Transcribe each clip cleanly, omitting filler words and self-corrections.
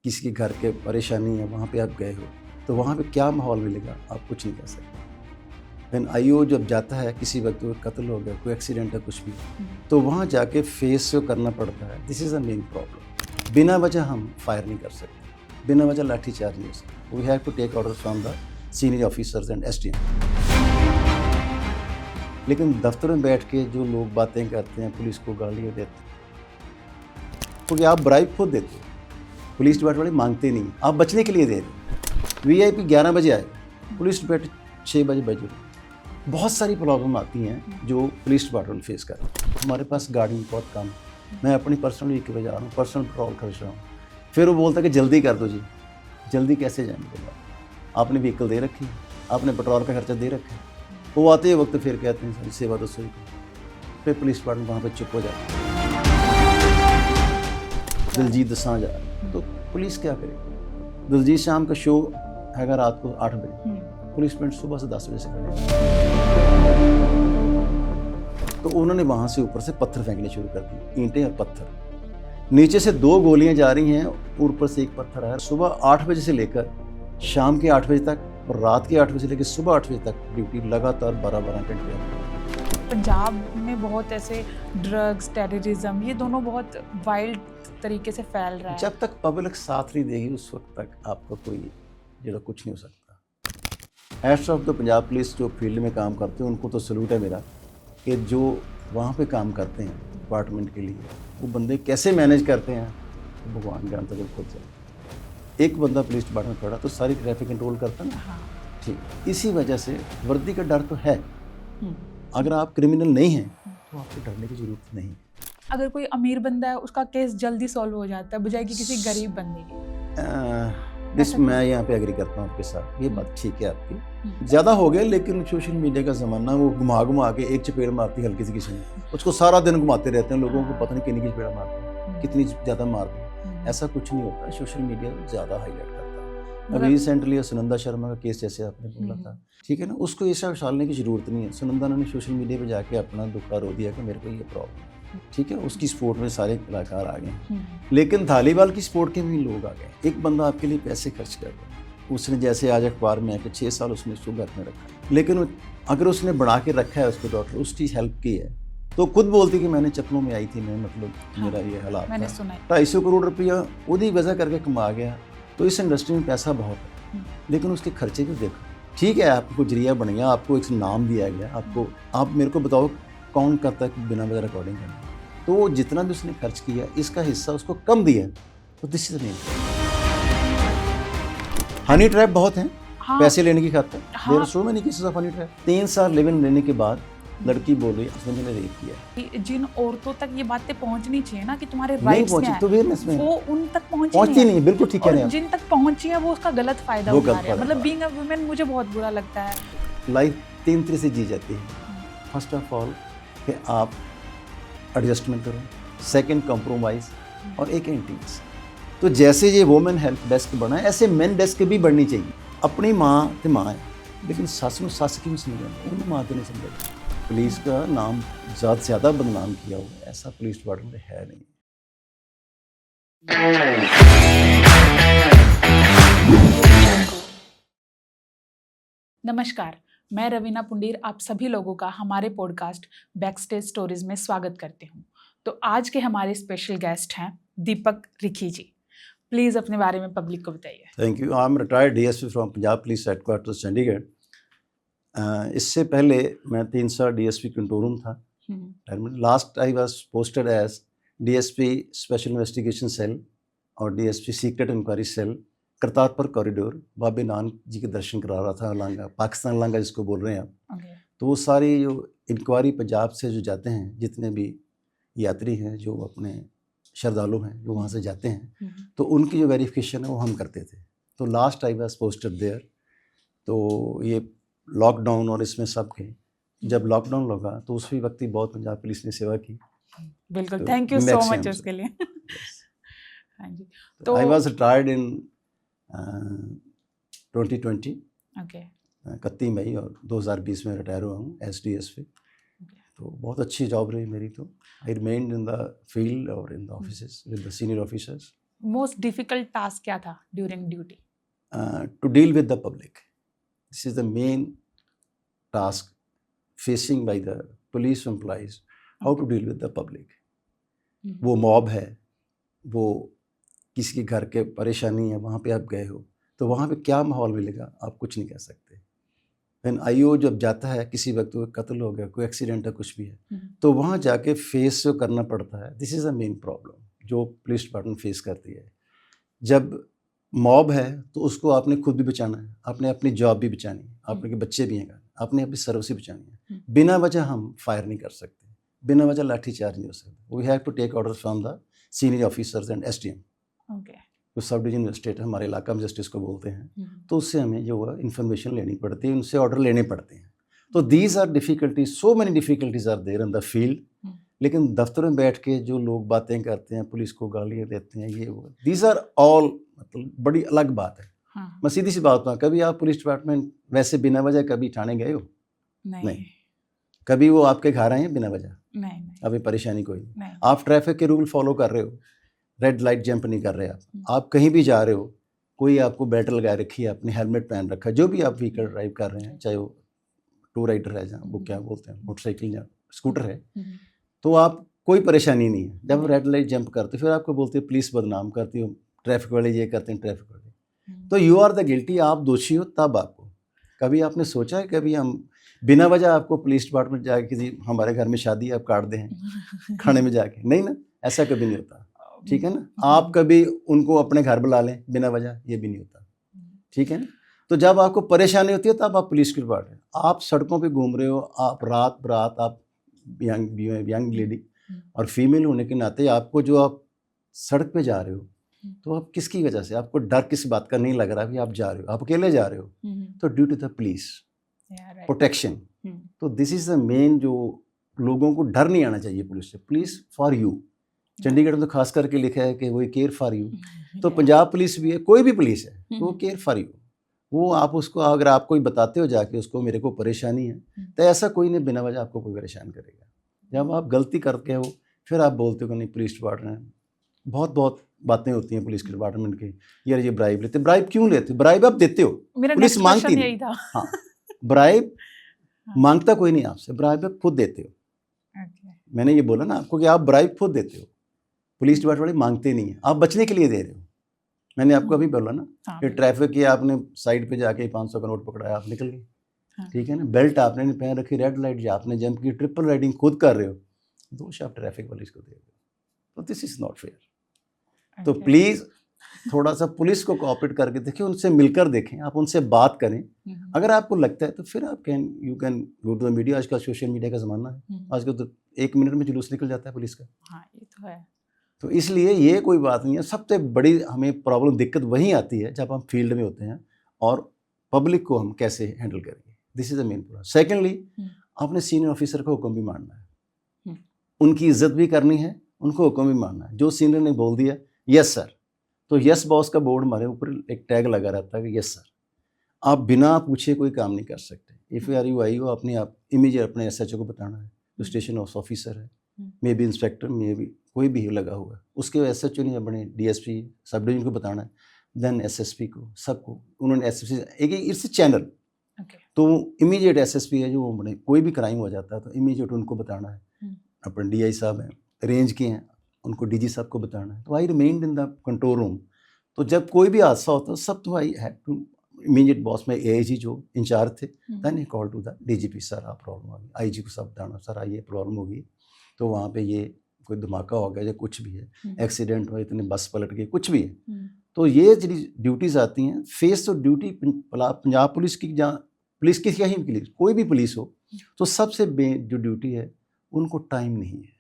किसी के घर के परेशानी है, वहाँ पे आप गए हो, तो वहाँ पे क्या माहौल मिलेगा आप कुछ नहीं कह सकते। फिर आईओ जब जाता है, किसी व्यक्ति को कत्ल हो गया, कोई एक्सीडेंट है, कुछ भी, तो वहाँ जाके फेस करना पड़ता है। This is a main problem. बिना वजह हम फायर नहीं कर सकते, बिना वजह लाठी चार्ज नहीं हो सकता। We have to take order from the senior officers and SDM. लेकिन दफ्तर में बैठ के जो लोग बातें करते हैं, पुलिस को गालियाँ देते हैं, क्योंकि आप ब्राइब खुद देते हो, पुलिस डिपार्टमेंट वाले मांगते नहीं, आप बचने के लिए दे रहे हो। वीआईपी 11 बजे आए, पुलिस डिपार्टमेंट 6 बजे बजे। बहुत सारी प्रॉब्लम आती हैं जो पुलिस डिपार्टमेंट फेस कर रहा है। हमारे पास गाड़ी बहुत कम, मैं अपनी पर्सनल व्हीकल पे जा रहा हूँ, पर्सनल पेट्रोल खर्च रहा हूँ। फिर वो बोलता है कि जल्दी कर दो जी। जल्दी कैसे जाएंगे? आपने व्हीकल दे रखी है, आपने पेट्रोल का खर्चा दे रखा है। वो आते ही वक्त फिर कहते हैं सेवा दो सही। फिर पुलिस डिपार्टमेंट वहाँ पे चुप हो जाती है। दिलजीत दोसांझ आ रहा है, तो पुलिस क्या करे? दिलजीत शाम का शो है रात को 8 बजे, पुलिस डिपार्टमेंट सुबह से 10 बजे से खड़े। तो उन्होंने वहाँ से ऊपर से पत्थर फेंकने शुरू कर दिए, ईंटें और पत्थर। नीचे से 2 गोलियां जा रही हैं, ऊपर से एक पत्थर आया। सुबह 8 बजे से लेकर शाम के 8 बजे तक और रात के 8 बजे से लेकर सुबह 8 बजे तक ड्यूटी लगातार 12-12 घंटे। पंजाब में बहुत ऐसे ड्रग्स, टेररिज्म, ये दोनों बहुत वाइल्ड तरीके से फैल रहा है। जब तक पब्लिक साथ नहीं देगी उस वक्त तक आपका कोई जो कुछ नहीं हो सकता। Hats off the Punjab police जो फील्ड में काम करते हैं, उनको तो सल्यूट है मेरा कि जो वहाँ पे काम करते हैं डिपार्टमेंट के लिए, वो बंदे कैसे मैनेज करते हैं भगवान जानता जब खुद से। एक बंदा पुलिस डिपार्टमेंट खड़ा तो सारी ट्रैफिक कंट्रोल करता ना। हाँ। ठीक, इसी वजह से वर्दी का डर तो है। अगर आप क्रिमिनल नहीं हैं तो आपको डरने की जरूरत नहीं है। अगर कोई अमीर बंदा है, उसका केस जल्दी सॉल्व हो जाता है बजाय कि किसी गरीब बंदे की। मैं यहाँ पे एग्री करता हूँ आपके साथ, ये बात ठीक है आपकी। ज़्यादा हो गया, लेकिन सोशल मीडिया का ज़माना, वो घुमा के एक चपेड़ मारती है हल्की सी किसी ने, उसको सारा दिन घुमाते रहते हैं, लोगों को पता नहीं कितनी की चपेड़ मारते हैं, कितनी ज़्यादा मारते हैं। ऐसा कुछ नहीं होता, सोशल मीडिया ज़्यादा हाईलाइट करता है। अभी रिसेंटली सुनंदा शर्मा का केस जैसे आपने बोला था, ठीक है ना, उसको ऐसा उछालने की ज़रूरत नहीं है। सुनंदा ने सोशल मीडिया पे जाके अपना दुखा रो दिया कि मेरे को ये प्रॉब्लम, ठीक है, उसकी सपोर्ट में सारे कलाकार आ गए। लेकिन धालीवाल की सपोर्ट के भी लोग आ गए। एक बंदा आपके लिए पैसे खर्च कर रहा, उसने जैसे आज अखबार में आके 6 साल उसने उसको घर में रखा, लेकिन अगर उसने बना के रखा है उसको डॉक्टर, उसकी हेल्प की है, तो खुद बोलती कि मैंने चप्पलों में आई थी, मैं मतलब मेरा ये हालात था। 250 करोड़ रुपया उदी वजह करके कमा गया। तो इस इंडस्ट्री में पैसा बहुत है, लेकिन उसके खर्चे भी देखो। ठीक है, आपको जरिया बन गया, आपको एक नाम दिया गया, आपको, आप मेरे को बताओ कौन करता है बिना वजह रिकॉर्डिंग करना? तो वो जितना भी उसने खर्च किया, इसका हिस्सा उसको कम दिया, तो दिस इज नहीं। हनी ट्रैप बहुत हैं, हाँ, पैसे लेने की खातिर। मेरे शो में नहीं किसी से हनी ट्रैप। 3 साल लिव-इन लेने के बाद लड़की बोल रही है मैंने रेप किया। जिन औरतों तक ये बातें पहुंचनी चाहिए ना कि तुम्हारे राइट्स क्या हैं, तो वो उन तक पहुंचती नहीं। बिल्कुल ठीक है। जिन तक पहुंची है वो उसका गलत फायदा उठा रहे हैं। मतलब बीइंग अ वुमेन मुझे बहुत बुरा लगता है। लाइफ 3 तरह से जी जाती है। फर्स्ट ऑफ ऑल कि आप एडजस्टमेंट करो, सेकंड कंप्रोमाइज, और एक एंटीज। तो जैसे ये वुमेन हेल्प डेस्क बना है, ऐसे मेन डेस्क भी बढ़नी चाहिए। अपनी माँ तो माँ है, लेकिन सस में सस क्यों समझा, उन्हें माँ तो नहीं समझा। पुलिस का नाम ज़्यादा बदनाम किया हुआ है, ऐसा पुलिस डिपार्टमेंट है नहीं। नमस्कार, मैं रवीना पुंडीर आप सभी लोगों का हमारे पॉडकास्ट बैकस्टेज स्टोरीज में स्वागत करती हूँ। तो आज के हमारे स्पेशल गेस्ट हैं दीपक रिखी जी। प्लीज़ अपने बारे में पब्लिक को बताइए। Thank you. I am retired DSP from Punjab police headquarters Chandigarh. इससे पहले मैं 3 साल डीएसपी कंट्रोल रूम था। Last I was posted as DSP special investigation cell और DSP secret inquiry cell, Kartarpur corridor. बाबे नानक जी के दर्शन करा रहा था, लांगा पाकिस्तान लांगा जिसको बोल रहे हैं आप। तो वो सारी जो इंक्वायरी पंजाब से जो जाते हैं, जितने भी यात्री हैं जो अपने श्रद्धालु हैं जो वहाँ से जाते हैं, तो उनकी जो वेरिफिकेशन है वो हम करते थे। तो last I was posted there. तो ये लॉकडाउन और इसमें सब के, जब लॉकडाउन लगा तो उस वक्त ही बहुत पंजाब पुलिस ने सेवा की। बिल्कुल, थैंक यू सो मच उसके लिए। हाँ जी। तो आई वाज रिटायर्ड इन 2020, 31 मई, और 2020 में रिटायर हुआ हूँ एज डीएसपी। तो बहुत अच्छी जॉब रही मेरी। तो I remained in the field और in the offices with the senior officers. Most difficult task क्या था during duty? To deal with the public. This is the main task facing by the police employees. How to deal with the public. वो mob है, वो किसी के घर के परेशानी है, वहाँ पे आप गए हो तो वहाँ पे क्या माहौल मिलेगा आप कुछ नहीं कह सकते। फिर आईओ जब जाता है किसी वक्त कोई कत्ल हो गया, कोई एक्सीडेंट है, कुछ भी है, तो वहाँ जाके फेस जो करना पड़ता है, this is the main problem जो पुलिस डिपार्टमेंट फेस करती है। जब मॉब है तो उसको आपने खुद भी बचाना है, आपने अपनी जॉब भी बचानी है, आपने के बच्चे भी हैं, आपने अपनी सर्विस भी बचानी है। बिना वजह हम फायर नहीं कर सकते, बिना वजह लाठी चार्ज नहीं हो सकता। We have to take order from the senior officers and SDM, तो सब डिवीजन मजिस्ट्रेट हमारे इलाका में जस्टिस को बोलते हैं, तो उससे हमें जो है इन्फॉर्मेशन लेनी पड़ती है, उनसे ऑर्डर लेने पड़ते हैं। तो these are difficulties, so many difficulties are there in the field. लेकिन दफ्तर में बैठ के जो लोग बातें करते हैं, पुलिस को गालियाँ देते हैं, ये वो, दीज आर ऑल मतलब बड़ी अलग बात है। मैं सीधी सी बात हूँ, कभी आप पुलिस डिपार्टमेंट वैसे बिना वजह कभी थाने गए हो? नहीं। कभी वो आपके घर आए हैं बिना वजह? नहीं। अभी परेशानी कोई नहीं। आप ट्रैफिक के रूल फॉलो कर रहे हो, रेड लाइट जंप नहीं कर रहे आप कहीं भी जा रहे हो, कोई आपको बेल्ट लगाए रखी है, अपने हेलमेट पहन रखा है, जो भी आप व्हीकल ड्राइव कर रहे हैं, चाहे वो टू राइडर है, जहाँ वो क्या बोलते हैं मोटरसाइकिल या स्कूटर है, तो आप कोई परेशानी नहीं है। जब रेड लाइट जंप करते फिर आपको बोलते हैं पुलिस बदनाम करती हो, ट्रैफिक वाले ये करते हैं, ट्रैफिक वाले, तो यू आर द गिल्टी, आप दोषी हो। तब आपको कभी आपने सोचा है कभी हम बिना वजह आपको पुलिस डिपार्टमेंट जाके किसी हमारे घर में शादी आप काट दें खाने में जाके? नहीं ना, ऐसा कभी नहीं होता, ठीक है ना। आप कभी उनको अपने घर बुला लें बिना वजह, ये भी नहीं होता, ठीक है ना। तो जब आपको परेशानी होती है तब आप पुलिस के डिपार्टमेंट, आप सड़कों पे घूम रहे हो, आप रात बरात, आप यंग लेडी और फीमेल होने के नाते आपको जो आप सड़क पे जा रहे हो, तो आप किसकी वजह से, आपको डर किस बात का नहीं लग रहा कि आप जा रहे हो, आप अकेले जा रहे हो, तो due to the police protection. तो दिस इज द मेन, जो लोगों को डर नहीं आना चाहिए पुलिस से। पुलिस फॉर यू, चंडीगढ़ में तो खास करके लिखा है कि वो केयर फॉर यू, तो पंजाब पुलिस भी है, कोई भी पुलिस है तो वो केयर फॉर यू। वो आप उसको अगर आप कोई बताते हो जाके उसको मेरे को परेशानी है, तो ऐसा कोई नहीं बिना वजह आपको कोई परेशान करेगा। जब आप गलती करके हो फिर आप बोलते हो कि नहीं पुलिस डिपार्टमेंट, बहुत बातें होती हैं पुलिस के डिपार्टमेंट की, यार ये ब्राइब लेते, ब्राइब क्यों लेते? ब्राइब आप देते हो, पुलिस मांगती नहीं। हाँ, ब्राइब मांगता कोई नहीं आपसे, ब्राइब आप खुद देते हो। मैंने ये बोला ना आपको कि आप ब्राइब खुद देते हो, पुलिस डिपार्टमेंट वाले मांगते नहीं है, आप बचने के लिए दे रहे हो। मैंने आपको अभी बोला ना कि ट्रैफिक किया आपने, साइड पे जाके 500 का नोट पकड़ाया, आप निकल गए, ठीक है ना। बेल्ट आपने नहीं पहन रखी, रेड लाइट आपने जंप की, ट्रिपल राइडिंग खुद कर रहे हो, दोष आप ट्रैफिक पुलिस को दे रहे हो, तो दिस इज नॉट फेयर। तो प्लीज़ थोड़ा सा पुलिस को कोऑपरेट करके देखिए, उनसे मिलकर देखें, आप उनसे बात करें। अगर आपको लगता है तो फिर आप you can go to the media. आजकल सोशल मीडिया का ज़माना है, आजकल तो 1 मिनट में जुलूस निकल जाता है पुलिस का। हाँ, ये तो है। तो इसलिए ये कोई बात नहीं है। सबसे बड़ी हमें प्रॉब्लम, दिक्कत वहीं आती है जब हम फील्ड में होते हैं और पब्लिक को हम कैसे हैंडल करेंगे, this is the main problem. Secondly, आपने सीनियर ऑफिसर का हुक्म भी मानना है, उनकी इज्जत भी करनी है, उनको हुक्म भी मानना है। जो सीनियर ने बोल दिया यस सर, तो यस बॉस का बोर्ड हमारे ऊपर एक टैग लगा रहता है कि यस सर। आप बिना पूछे कोई काम नहीं कर सकते। इफ़ आर यू आई हो, अपने आप इमीडिएट अपने एसएचओ को बताना है, जो स्टेशन हाउस ऑफिसर है, may be inspector, may be कोई भी लगा हुआ है, उसके एसएचओ ने अपने डीएसपी सब डिवीजन को बताना है, देन एसएसपी को, सबको। उन्होंने एसएसपी एक इट्स चैनल, तो इमीडिएट एसएसपी है जो अपने कोई भी क्राइम हो जाता है तो इमीडिएट उनको बताना है। अपने डीआई साहब हैं, रेंज के हैं, उनको डीजी साहब को बताना है। तो I remained in the control room. तो जब कोई भी हादसा होता है सब, तो I have to immediate boss में एआईजी जो इंचार्ज थे, then he call to the DGP, sir आप प्रॉब्लम होगी, आईजी को सब बताना, सर ये प्रॉब्लम होगी, तो वहाँ पे ये कोई धमाका हो गया या कुछ भी है, एक्सीडेंट हुआ, इतने बस पलट गई, कुछ भी है। तो ये ड्यूटीज़ आती हैं। फेस तो ड्यूटी पंजाब पुलिस की, जहाँ पुलिस की कहीं भी पुलिस, कोई भी पुलिस हो, तो सबसे जो ड्यूटी है, उनको टाइम नहीं है,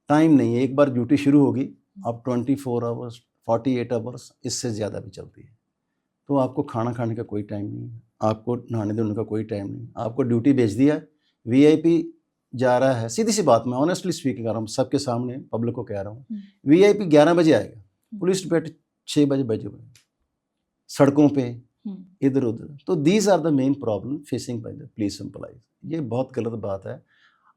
टाइम नहीं है। एक बार ड्यूटी शुरू होगी, अब 24 आवर्स 48 आवर्स इससे ज़्यादा भी चलती है। तो आपको खाना खाने का कोई टाइम नहीं है, आपको नहाने धोने का कोई टाइम नहीं, आपको ड्यूटी भेज दिया, वीआईपी जा रहा है। सीधी सी बात, मैं ऑनेस्टली स्पीकिंग कर रहा हूँ, सबके सामने पब्लिक को कह रहा हूँ, वीआईपी 11 बजे आएगा, पुलिस डिपार्टमेंट 6 बजे हुए सड़कों पे इधर उधर। तो these are the main problem facing by the police employees. ये बहुत गलत बात है।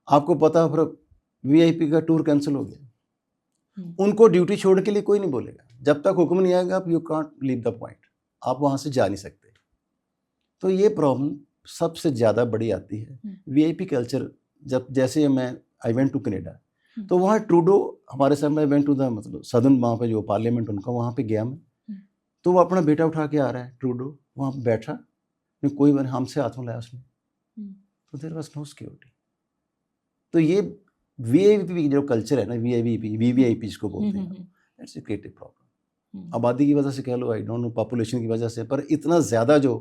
आपको पता है फिर वीआईपी का टूर कैंसिल हो गया, उनको ड्यूटी छोड़ने के लिए कोई नहीं बोलेगा, जब तक हुक्म नहीं आएगा आप you can't leave the point, आप वहाँ से जा नहीं सकते। तो ये प्रॉब्लम सबसे ज़्यादा बड़ी आती है वीआईपी कल्चर। जब जैसे मैं आई वेंट टू कनाडा, तो वहाँ ट्रूडो हमारे सामने वेंट टू द मतलब सदन, वहाँ पे जो पार्लियामेंट उनका, वहाँ पे गया मैं, तो वो अपना बेटा उठा के आ रहा है ट्रूडो, वहाँ पे बैठा, कोई हमसे हाथ में लाया उसने, तो देयर वाज नो सिक्योरिटी। तो ये वीआईपी जो कल्चर है ना, वीवीआईपी जिसको बोलते हैं, इट्स ए क्रिएटिव प्रॉब्लम। आबादी की वजह से कह लो, आई डोंट नो, पॉपुलेशन की वजह से, पर इतना ज़्यादा जो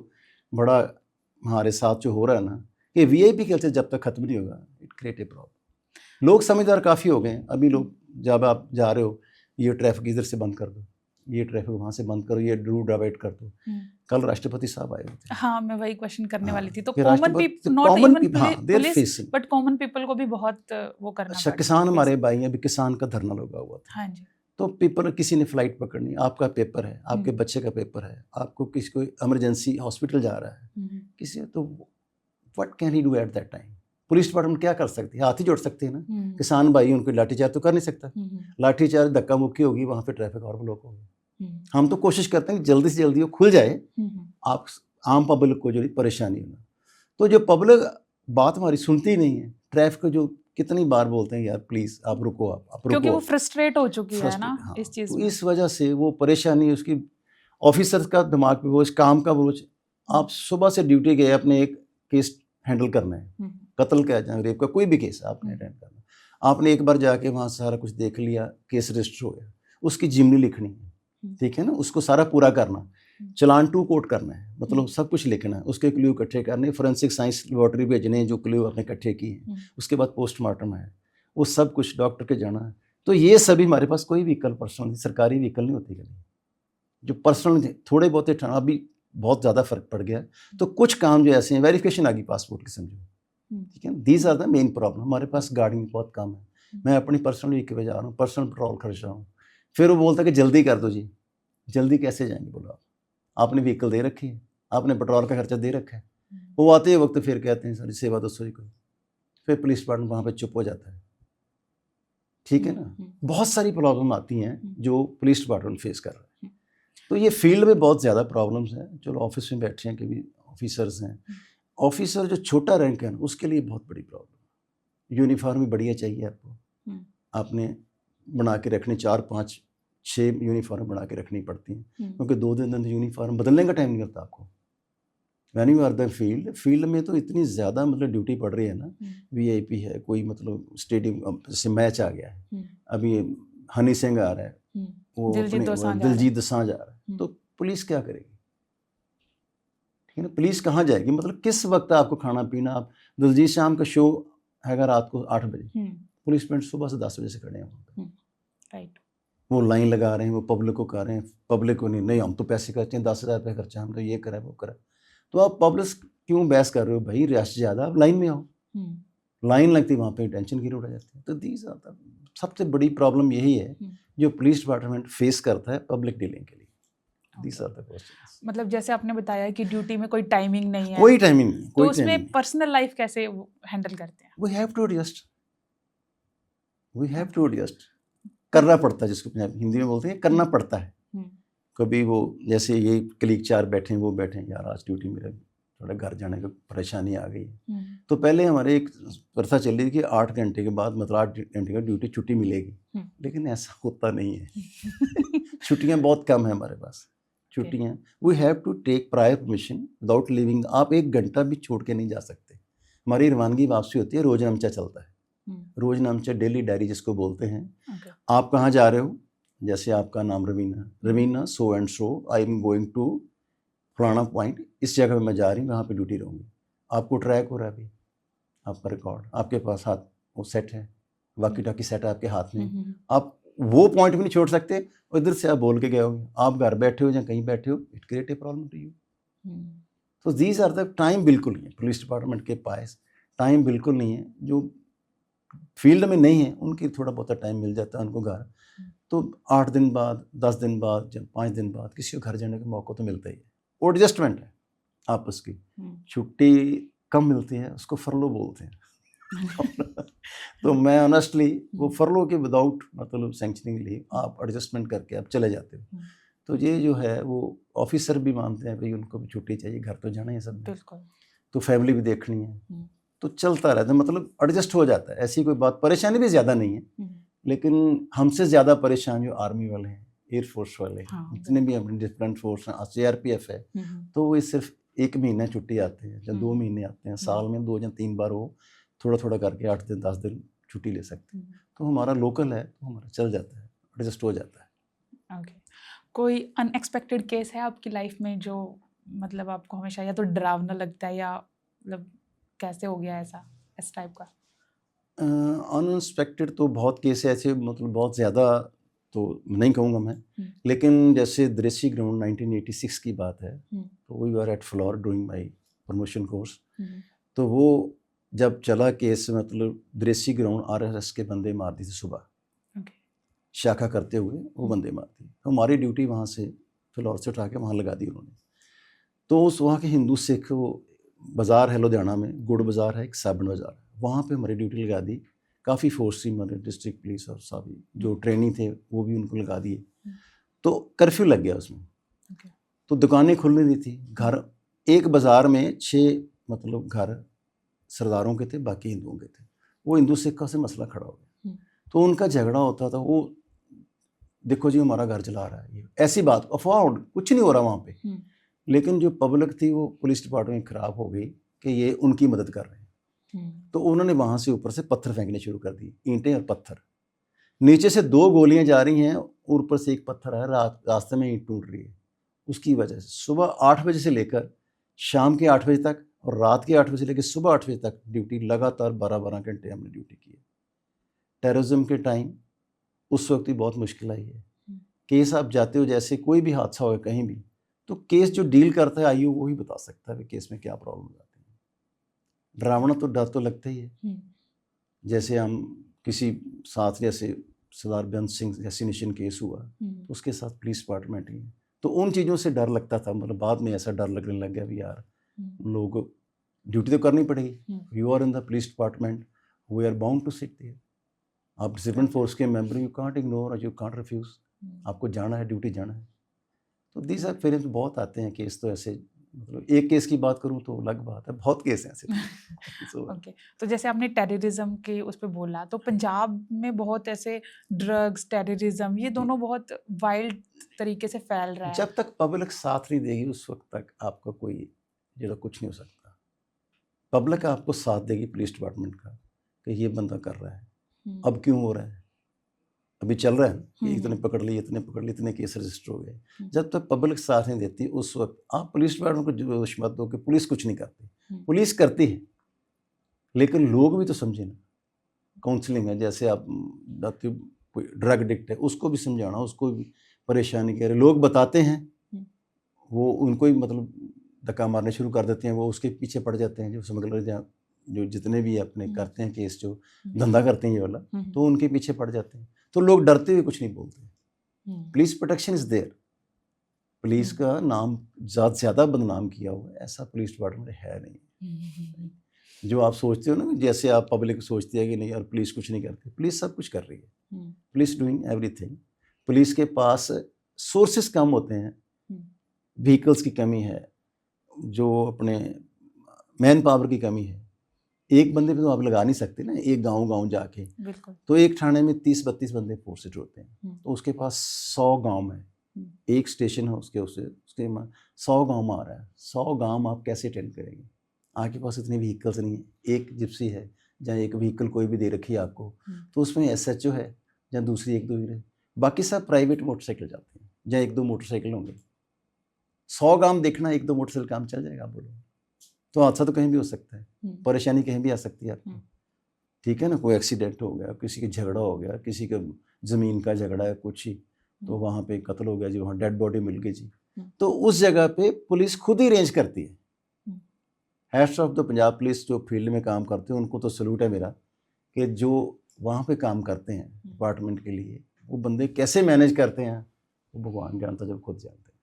बड़ा हमारे साथ जो हो रहा है ना, ये वीआईपी कल्चर जब तक खत्म नहीं होगा, इट क्रिएट ए प्रॉब्लम। लोग समझदार काफ़ी हो गए हैं अभी। लोग जब आप जा रहे हो, ये ट्रैफिक इधर से बंद कर दो, ये ट्रैफिक वहाँ से बंद करो, ये रूट अवॉइड कर दो। कल राष्ट्रपति साहब आए होते। हाँ, मैं वही क्वेश्चन करने वाली थी। तो common police, but common people को भी बहुत वो करना अच्छा, किसान हमारे भाई हैं, अभी किसान का धरना लगा हुआ था। हाँ जी। तो पेपर, किसी ने फ्लाइट पकड़नी, आपका पेपर है, आपके बच्चे का पेपर है, आपको किसी को इमरजेंसी हॉस्पिटल जा रहा है किसी, तो what can he do at that time? Police department क्या कर सकती है? हाथ ही जोड़ सकते हैं ना। किसान भाई, उनको लाठीचार्ज तो कर नहीं सकता। लाठीचार्ज, धक्का मुक्की होगी, वहाँ पे ट्रैफिक और ब्लॉक होगी। हम तो कोशिश करते हैं कि जल्दी से जल्दी वो खुल जाए, आप आम पब्लिक को जो परेशानी हो ना। तो जो पब्लिक बात हमारी सुनती ही नहीं है, ट्रैफिक को जो कितनी बार बोलते हैं, यार प्लीज आप रुको, आप रुको, क्योंकि वो फ्रस्ट्रेट हो चुकी है ना इस चीज तो में। इस वजह से वो परेशानी, उसकी ऑफिसर का दिमाग पे बोझ, काम का बोझ। आप सुबह से ड्यूटी गए, अपने एक केस हैंडल करना है, कत्ल का या रेप का कोई भी केस आपने अटेंड करना, आपने एक बार जाके वहाँ सारा कुछ देख लिया, केस रजिस्टर हो गया, उसकी जिम्नी लिखनी है, ठीक है ना, उसको सारा पूरा करना, चलान टू कोर्ट करना है, मतलब सब कुछ लिखना है, उसके क्ल्यू इकट्ठे करने, फोरेंसिक साइंस लेबोरेटरी भेजने, जो क्ल्यू आपने इकट्ठे किए हैं, उसके बाद पोस्टमार्टम है, वो सब कुछ डॉक्टर के जाना है। तो ये सभी हमारे पास कोई व्हीकल पर्सनल, सरकारी व्हीकल नहीं होती कभी, जो पर्सनल थोड़े बहुत अभी बहुत ज़्यादा फर्क पड़ गया। तो कुछ काम जो ऐसे हैं, वेरिफिकेशन आ गई पासपोर्ट की, समझो, ठीक है, these are the main problem. हमारे पास गाड़ी बहुत कम है, मैं अपनी पर्सनल व्हीकल पे जा रहा हूँ, पर्सनल पेट्रोल खर्च रहा हूँ, फिर वो बोलता है कि जल्दी कर दो जी। जल्दी कैसे जाएंगे बोलो आप? आपने व्हीकल दे रखी है, आपने पेट्रोल का खर्चा दे रखा है, वो आते वक्त फिर कहते हैं सारी सेवा दोस्तों जी कोई, फिर पुलिस डिपार्टमेंट वहाँ पे चुप हो जाता है, ठीक है ना। बहुत सारी प्रॉब्लम आती हैं जो पुलिस डिपार्टमेंट फेस कर रहा है। तो ये फील्ड में बहुत ज़्यादा प्रॉब्लम्स हैं। चलो ऑफिस में बैठे हैं, कभी ऑफिसर्स हैं, ऑफिसर जो छोटा रैंक है उसके लिए बहुत बड़ी प्रॉब्लम। यूनिफॉर्म भी बढ़िया चाहिए आपको, आपने बना के रखनी, 4, 5, 6 यूनिफॉर्म बना के रखनी पड़ती हैं, क्योंकि 2 दिन यूनिफॉर्म बदलने का टाइम नहीं होता आपको। When you are the field में तो इतनी ज़्यादा मतलब ड्यूटी पड़ रही है ना। वीआईपी है, कोई मतलब स्टेडियम जैसे मैच आ गया है, अभी हनी सिंह आ रहा है, वो दिलजीत दोसांझ आ रहा है, तो पुलिस क्या करेगी? ठीक है ना, पुलिस कहाँ जाएगी? मतलब किस वक्त आपको खाना पीना, आप दिलजीत शाम का शो है रात को 8 बजे, पुलिस में सुबह से 10 बजे से खड़े हैं, राइट, वो लाइन लगा रहे हैं, वो पब्लिक को कर रहे हैं, पब्लिक को नहीं हम तो पैसे खर्चे हैं, 10,000 रुपये खर्चा, हम तो ये करें वो करें। तो आप पब्लिक क्यों बहस कर रहे हो भाई? रियासत ज़्यादा, आप लाइन में आओ। लाइन लगती वहाँ पे टेंशन की रोड आ जाती है। तो दीज आर द सबसे बड़ी प्रॉब्लम यही है जो पुलिस डिपार्टमेंट फेस करता है पब्लिक डीलिंग के लिए। These are the questions. मतलब जैसे आपने बताया कि ड्यूटी में कोई टाइमिंग नहीं है, कोई टाइमिंग नहीं, तो उसमें पर्सनल लाइफ कैसे हैंडल करते हैं? We have to adjust. करना पड़ता है, जिसको हिंदी में बोलते हैं करना पड़ता है। कभी वो जैसे ये कलीग 4 बैठे हैं, वो बैठे हैं, यार आज ड्यूटी मेरा थोड़ा घर जाने की परेशानी आ गई है, तो पहले हमारे एक प्रथा चल रही थी कि 8 घंटे के बाद मतलब 8 घंटे का ड्यूटी छुट्टी मिलेगी, लेकिन ऐसा होता नहीं है। छुट्टियां बहुत कम है हमारे पास, छुट्टियां we have to take prior permission without leaving. आप 1 घंटा भी छोड़ के नहीं जा सकते। हमारी रवानगी वापसी होती है, रोजनामचा चलता है, रोजनामचा डेली डायरी जिसको बोलते हैं। आप कहाँ जा रहे हो, जैसे आपका नाम Raveena so and so, I am going to फलाना पॉइंट, इस जगह पे मैं जा रही हूँ, वहाँ पे ड्यूटी रहूँगी। आपको ट्रैक हो रहा है अभी, आपका रिकॉर्ड आपके पास, हाथ वो सेट है, वाकी टाकी सेट है आपके हाथ में, आप वो पॉइंट भी नहीं छोड़ सकते, और इधर से आप बोल के गए होंगे, आप घर बैठे हो या कहीं बैठे हो, it create a problem to you. तो दीज आर द टाइम बिल्कुल नहीं है पुलिस डिपार्टमेंट के पास, टाइम बिल्कुल नहीं है। जो फील्ड में नहीं है उनकी थोड़ा बहुत टाइम मिल जाता है उनको घर, तो 8 दिन बाद, 10 दिन बाद, जब 5 दिन बाद किसी को घर जाने का मौका तो मिलता ही है। वो एडजस्टमेंट है आपस की। छुट्टी कम मिलती है, उसको फरलो बोलते हैं। तो मैं ऑनेस्टली वो फरलो के विदाउट मतलब सैंक्शनिंग लीव आप एडजस्टमेंट करके आप चले जाते हो। तो ये जो है वो ऑफिसर भी मानते हैं भाई उनको भी छुट्टी चाहिए, घर तो जाना है सब, बिल्कुल। तो फैमिली भी देखनी है, तो चलता रहता है, मतलब एडजस्ट हो जाता है, ऐसी कोई बात परेशानी भी ज़्यादा नहीं है। लेकिन हमसे ज़्यादा परेशान जो आर्मी वाले हैं, एयरफोर्स वाले हैं, हाँ, जितने भी अपने डिफरेंट फोर्स हैं, CRPF है, तो वो सिर्फ 1 महीना छुट्टी आते हैं या 2 महीने आते हैं, साल में 2 या 3 बार वो थोड़ा थोड़ा करके 8 दिन 10 दिन छुट्टी ले सकते हैं। तो हमारा लोकल है तो हमारा चल जाता है, एडजस्ट हो जाता है। ओके। कोई अनएक्सपेक्टेड केस है आपकी लाइफ में जो मतलब आपको हमेशा या तो डरावना लगता है या मतलब कैसे हो गया ऐसा, इस टाइप का? अनएक्सपेक्टेड तो बहुत केस ऐसे, मतलब बहुत ज़्यादा तो नहीं कहूँगा मैं, लेकिन जैसे दृश्य ग्राउंड 1986 की बात है, तो we were at floor doing my promotion course, तो वो जब चला केस, मतलब दृश्य ग्राउंड RSS के बंदे मार दी थी सुबह, शाखा करते हुए वो बंदे मार दी, तो हमारी ड्यूटी वहाँ से फ्लोर से उठा के वहाँ लगा दी उन्होंने। तो उस वहाँ के हिंदू सिख वो बाज़ार है लुधियाना में, गुड़ बाज़ार है, एक साबन बाज़ार है, वहाँ पे हमारी ड्यूटी लगा दी। काफ़ी फोर्स थी, हमारे डिस्ट्रिक्ट पुलिस और सभी जो ट्रेनिंग थे वो भी उनको लगा दिए, तो कर्फ्यू लग गया उसमें। तो दुकानें खुल नहीं थी, घर एक बाज़ार में 6 मतलब घर सरदारों के थे, बाकी हिंदुओं के थे। वो हिंदू सिख का से मसला खड़ा हो गया, तो उनका झगड़ा होता था, वो देखो जी हमारा घर जला रहा है, ये ऐसी बात, अफवाह, कुछ नहीं हो रहा वहाँ पे, लेकिन जो पब्लिक थी वो पुलिस डिपार्टमेंट खराब हो गई कि ये उनकी मदद कर रहे हैं, तो उन्होंने वहाँ से ऊपर से पत्थर फेंकने शुरू कर दिए, ईंटें और पत्थर। नीचे से 2 गोलियां जा रही हैं, ऊपर से एक पत्थर है, रास्ते में ईंट टूट रही है। उसकी वजह से सुबह 8 बजे से लेकर शाम के 8 बजे तक और रात के 8 बजे से लेकर सुबह 8 बजे तक ड्यूटी, लगातार 12-12 घंटे हमने ड्यूटी की है। टेररिज्म के टाइम उस वक्त ही बहुत मुश्किल आई है। केस आप जाते हो, जैसे कोई भी हादसा हो कहीं भी, तो केस जो डील करता है आईओ वही बता सकता है कि केस में क्या प्रॉब्लम आती है। डरावना तो डर तो लगता ही है। जैसे हम किसी साथ, जैसे सरदार बेअंत सिंह असैसिनेशन केस हुआ, तो उसके साथ पुलिस डिपार्टमेंट ही, तो उन चीज़ों से डर लगता था, मतलब बाद में ऐसा डर लगने लग गया भी यार लोग ड्यूटी तो करनी पड़ेगी, you are in the police department, we are bound to sit there, आप डिसिप्लिन फोर्स के member, you can't ignore, you can't refuse, आपको जाना है, ड्यूटी जाना है। तो दीज आर पेरेंट्स बहुत आते हैं केस, तो ऐसे मतलब एक केस की बात करूं तो अलग बात है, बहुत केस हैं ऐसे। ओके, तो जैसे आपने टेररिज्म के उस पर बोला, तो पंजाब में बहुत ऐसे ड्रग्स, टेररिज्म, ये दोनों बहुत वाइल्ड तरीके से फैल रहा है। जब तक पब्लिक साथ नहीं देगी उस वक्त तक आपका कोई जो कुछ नहीं हो सकता। पब्लिक आपको साथ देगी पुलिस डिपार्टमेंट का कि ये बंदा कर रहा है, अब क्यों हो रहा है, अभी चल रहा है, कि इतने पकड़ लिए, इतने पकड़ लिए, इतने केस रजिस्टर हो गए। जब तक पब्लिक साथ नहीं देती उस वक्त आप पुलिस डिपार्टमेंट को दोष मत दो कि पुलिस कुछ नहीं करती, पुलिस करती है, लेकिन लोग भी तो समझे ना। काउंसलिंग है, जैसे आप कोई ड्रग एडिक्ट है उसको भी समझाना, उसको भी परेशानी कह रहे, लोग बताते हैं, वो उनको ही मतलब धक्का मारने शुरू कर देते हैं, वो उसके पीछे पड़ जाते हैं, जो स्मगलर जो जितने भी अपने करते हैं केस, जो धंधा करते हैं ये वाला, तो उनके पीछे पड़ जाते हैं, तो लोग डरते हुए कुछ नहीं बोलते। Police protection is there, police का नाम ज़्यादा बदनाम किया हुआ है, ऐसा पुलिस डिपार्टमेंट है नहीं। जो आप सोचते हो ना, जैसे आप पब्लिक सोचती है कि नहीं यार पुलिस कुछ नहीं करती, पुलिस सब कुछ कर रही है, पुलिस डूइंग एवरीथिंग। पुलिस के पास सोर्सेस कम होते हैं, व्हीकल्स की कमी है, जो अपने मैन पावर की कमी है, एक बंदे पे तो आप लगा नहीं सकते ना, एक गांव जाके, तो एक थाने में 30-32 बंदे पोस्टेड होते हैं, तो उसके पास 100 गांव है, एक स्टेशन है उसके 100 गांव में आ रहा है, 100 गांव आप कैसे अटेंड करेंगे, आपके पास इतनी व्हीकल्स नहीं है, एक जिप्सी है या एक व्हीकल कोई भी दे रखी है आपको, तो उसमें SHO है या दूसरी 1-2 ही रहे, बाकी सब प्राइवेट मोटरसाइकिल जाते हैं या 1-2 मोटरसाइकिल होंगे। 100 गांव देखना, 1-2 मोटरसाइकिल काम चल जाएगा, आप बोलो, तो हादसा तो कहीं भी हो सकता है, परेशानी कहीं भी आ सकती है आपको, ठीक है ना, कोई एक्सीडेंट हो गया, किसी का झगड़ा हो गया, किसी का ज़मीन का झगड़ा है कुछ ही, तो वहाँ पे कत्ल हो गया जी, वहाँ डेड बॉडी मिल गई जी, तो उस जगह पे पुलिस खुद ही अरेंज करती है। Heads of the Punjab police जो फील्ड में काम करते हैं उनको तो सल्यूट है मेरा, कि जो वहाँ पे काम करते हैं डिपार्टमेंट के लिए, वो बंदे कैसे मैनेज करते हैं वो भगवान जानता, जब खुद जानते हैं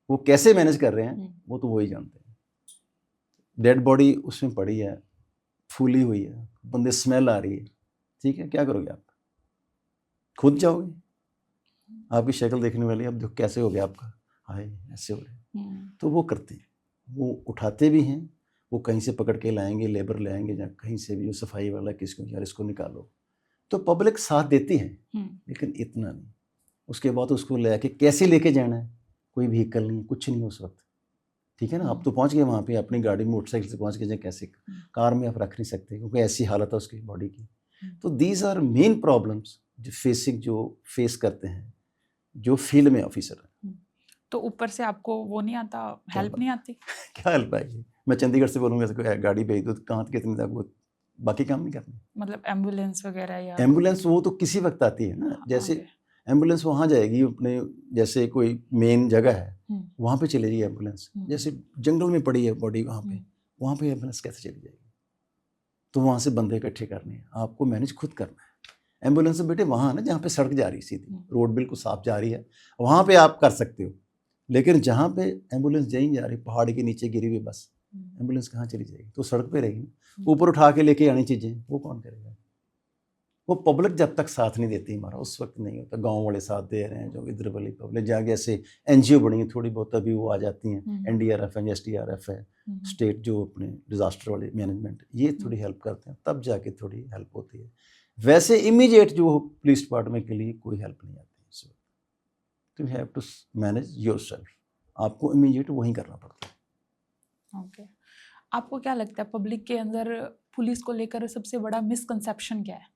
वो कैसे मैनेज कर रहे हैं, वो तो वही जानते हैं। डेड बॉडी उसमें पड़ी है, फूली हुई है, बंदे स्मेल आ रही है, ठीक है, क्या करोगे आप? खुद जाओगे? आपकी शक्ल देखने वाली, अब देखो कैसे हो गया आपका, हाय ऐसे हो रहे। तो वो करते हैं, वो उठाते भी हैं, वो कहीं से पकड़ के लाएंगे, लेबर ले आएंगे, या कहीं से भी, वो सफाई वाला किसको, यार इसको निकालो। तो पब्लिक साथ देती है, लेकिन इतना नहीं। उसके बाद उसको लेके कैसे लेके जाना है, कोई व्हीकल नहीं, कुछ नहीं उस वक्त, ठीक है ना। आप तो पहुंच गए वहाँ पे, अपनी गाड़ी मोटरसाइकिल से पहुंच गए, कैसे कार में आप रख नहीं सकते क्योंकि ऐसी हालत है उसकी बॉडी की। तो दीज आर मेन प्रॉब्लम्स जो फेस करते हैं जो फील्ड में ऑफिसर है। तो ऊपर से आपको वो नहीं आता, हेल्प नहीं आती? क्या हेल्प आएगी? मैं चंडीगढ़ से बोलूँगा कोई गाड़ी भेज दो, कहाँ कितने तक, वो बाकी काम नहीं करने। मतलब एम्बुलेंस वगैरह या एम्बुलेंस वो तो किसी वक्त आती है ना, जैसे एम्बुलेंस वहाँ जाएगी अपने, जैसे कोई मेन जगह है वहाँ पे चली जाएगी एम्बुलेंस, जैसे जंगल में पड़ी है बॉडी वहाँ पे एम्बुलेंस कैसे चली जाएगी? तो वहाँ से बंदे इकट्ठे करने हैं, आपको मैनेज खुद करना है। एम्बुलेंस बेटे वहाँ ना जहाँ पे सड़क जा रही सीधी, रोड बिल्कुल साफ जा रही है, वहाँ पे आप कर सकते हो। लेकिन जहाँ पे एम्बुलेंस जा रही, पहाड़ के नीचे गिरी हुई बस, एम्बुलेंस कहाँ चली जाएगी? तो सड़क पे रहेगी, ऊपर उठा के लेके आनी चीज़ें, वो कौन करेगा? वो पब्लिक जब तक साथ नहीं देती हमारा, उस वक्त नहीं होता। गांव वाले साथ दे रहे हैं, जो इधर वाली पब्लिक जाके ऐसे एनजीओ बनी है थोड़ी बहुत, अभी वो आ जाती हैं, एनडीआरएफ है, एसडीआरएफ है, स्टेट जो अपने डिजास्टर वाले मैनेजमेंट, ये थोड़ी हेल्प करते हैं, तब जाके थोड़ी हेल्प होती है। वैसे इमीडिएट जो पुलिस डिपार्टमेंट के लिए कोई हेल्प नहीं आती है इस वक्त। तो you have to manage yourself, आपको इमीडिएट वही करना पड़ता है। ओके, आपको क्या लगता है पब्लिक के अंदर पुलिस को लेकर सबसे बड़ा मिसकंसेप्शन क्या है?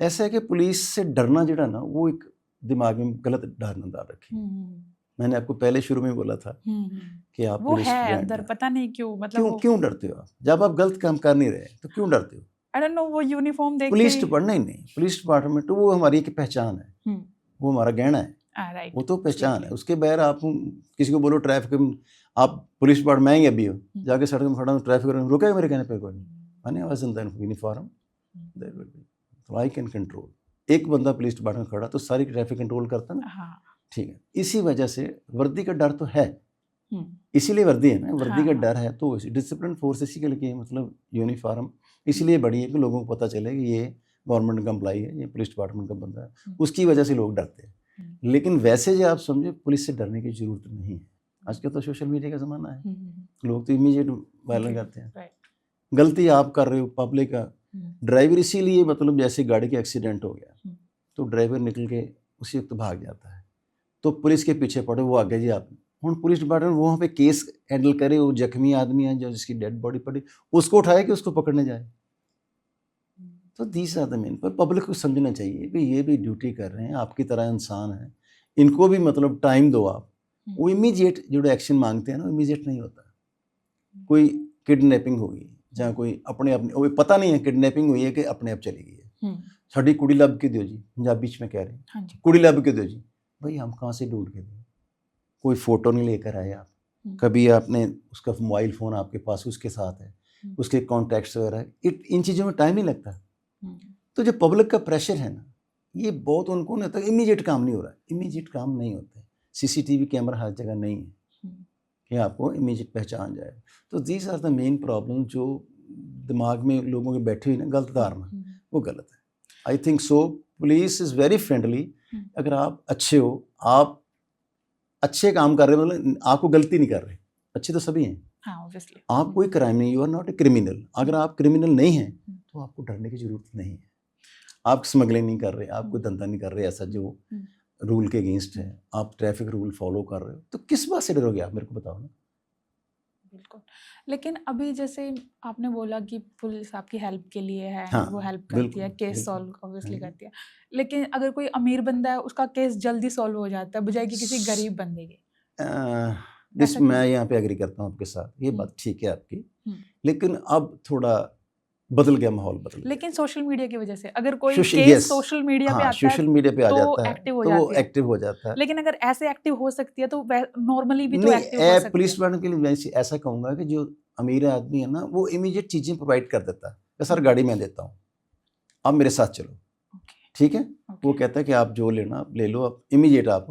ऐसा है कि पुलिस से डरना जो ना, वो एक दिमाग में गलत धारणा डाल रखी। मैंने आपको पहले शुरू में बोला था कि आप वो है अंदर, पता नहीं क्यों, मतलब क्यों डरते हो आप? जब आप गलत काम कर नहीं रहे तो क्यों डरते हो? आई डोंट नो, वो यूनिफॉर्म देख के पुलिस डिपार्टमेंट नहीं, पुलिस डिपार्टमेंट तो वो हमारी एक पहचान है, वो हमारा गहना है, वो तो पहचान है। उसके बगैर आप किसी को बोलो ट्रैफिक, आप पुलिस डिपार्टमेंट आएंगे अभी हो, जाके सड़क में खड़ा ट्रैफिक रुकेगा मेरे कहने पर कोई नहीं, मैंने आवाज यूनिफॉर्म, तो आई कैन कंट्रोल। एक बंदा पुलिस डिपार्टमेंट खड़ा तो सारी ट्रैफिक कंट्रोल करता ना, ठीक है। इसी वजह से वर्दी का डर तो है, इसीलिए वर्दी है ना, वर्दी का डर है। तो डिसिप्लिन फोर्स इसी के लिए, मतलब यूनिफॉर्म इसलिए बड़ी है कि लोगों को पता चले कि ये गवर्नमेंट का एम्प्लॉई है, ये पुलिस डिपार्टमेंट का बंदा है, उसकी वजह से लोग डरते हैं। लेकिन वैसे जो आप समझे, पुलिस से डरने की जरूरत नहीं है। आजकल तो सोशल मीडिया का ज़माना है, लोग तो इमीडिएट वायरल करते हैं। गलती आप कर रहे हो, पब्लिक का ड्राइवर, इसीलिए मतलब जैसे गाड़ी का एक्सीडेंट हो गया तो ड्राइवर निकल के उसी वक्त भाग जाता है, तो पुलिस के पीछे पड़े, वो आगे जी आप हूँ पुलिस डिपार्टमेंट वहाँ पे केस हैंडल करे, वो जख्मी आदमी है जो जिसकी डेड बॉडी पड़ी, उसको उठाए कि उसको पकड़ने जाए। तो दीस आर द मेन, पर पब्लिक को समझना चाहिए कि ये भी ड्यूटी कर रहे हैं, आपकी तरह इंसान है, इनको भी मतलब टाइम दो आप। वो इमीडिएट जो एक्शन मांगते हैं ना, इमीडिएट नहीं होता। कोई किडनैपिंग होगी, जहाँ कोई अपने वो पता नहीं है किडनैपिंग हुई है कि अपने आप चली गई है, साड़ी कुड़ी लब के दो जी, पंजाबी में कह रहे हैं, कुड़ी लब के दो जी, भाई हम कहाँ से ढूंढ के दें? कोई फोटो नहीं लेकर आए आप, कभी आपने उसका मोबाइल फ़ोन आपके पास उसके साथ है, उसके कॉन्टैक्ट्स वगैरह, इन चीज़ों में टाइम नहीं लगता। तो जो पब्लिक का प्रेशर है ना, ये बहुत उनको ना तक इमीडिएट काम नहीं हो रहा है, इमीडिएट काम नहीं होता है। सीसीटीवी कैमरा हर जगह नहीं है कि आपको इमीडिएट पहचान जाए। तो these are the main problem जो दिमाग में लोगों के बैठी हुई ना गलत धारणा, वो गलत है। आई think so police is very friendly. अगर आप अच्छे हो, आप अच्छे काम कर रहे हो, मतलब आपको गलती नहीं कर रहे, अच्छे तो सभी हैं, आप कोई क्राइम नहीं, you are not a criminal. अगर आप क्रिमिनल नहीं हैं तो आपको डरने की जरूरत नहीं है। आप स्मगलिंग नहीं कर रहे, आप कोई धंधा नहीं कर रहे ऐसा जो रूल के अगेंस्ट है, आप ट्रैफिक रूल फॉलो कर रहे हो, तो किस बात से डरोगे आप? मेरे को बताओ ना। बिल्कुल, लेकिन अभी जैसे आपने बोला कि पुलिस आपकी हेल्प के लिए है, हाँ, वो हेल्प करती है, केस सॉल्व ऑब्वियसली करती है, लेकिन अगर कोई अमीर बंदा है उसका केस जल्दी सॉल्व हो जाता है बजाय कि किसी गरीब बंदे के। मैं यहाँ पे एग्री करता हूँ आपके साथ, ये बात ठीक है आपकी, लेकिन अब थोड़ा बदल गया, माहौल बदल गया। लेकिन सोशल मीडिया की वजह से अगर कोई केस सोशल मीडिया पे आता है, सोशल मीडिया पे आ जाता है एक्टिव हो तो जाती वो एक्टिव हो जाता है। लेकिन अगर ऐसे एक्टिव हो सकती है तो नॉर्मली भी तो एक्टिव हो सकती है। पुलिस वालों के लिए मैं ऐसा कहूँगा कि जो अमीर आदमी है ना, वो इमीडिएट चीज़ें प्रोवाइड कर देता है कि सर गाड़ी मैं देता हूँ, आप मेरे साथ चलो, ठीक है। वो कहता है कि आप जो लेना आप ले लो, आप इमीडिएट आप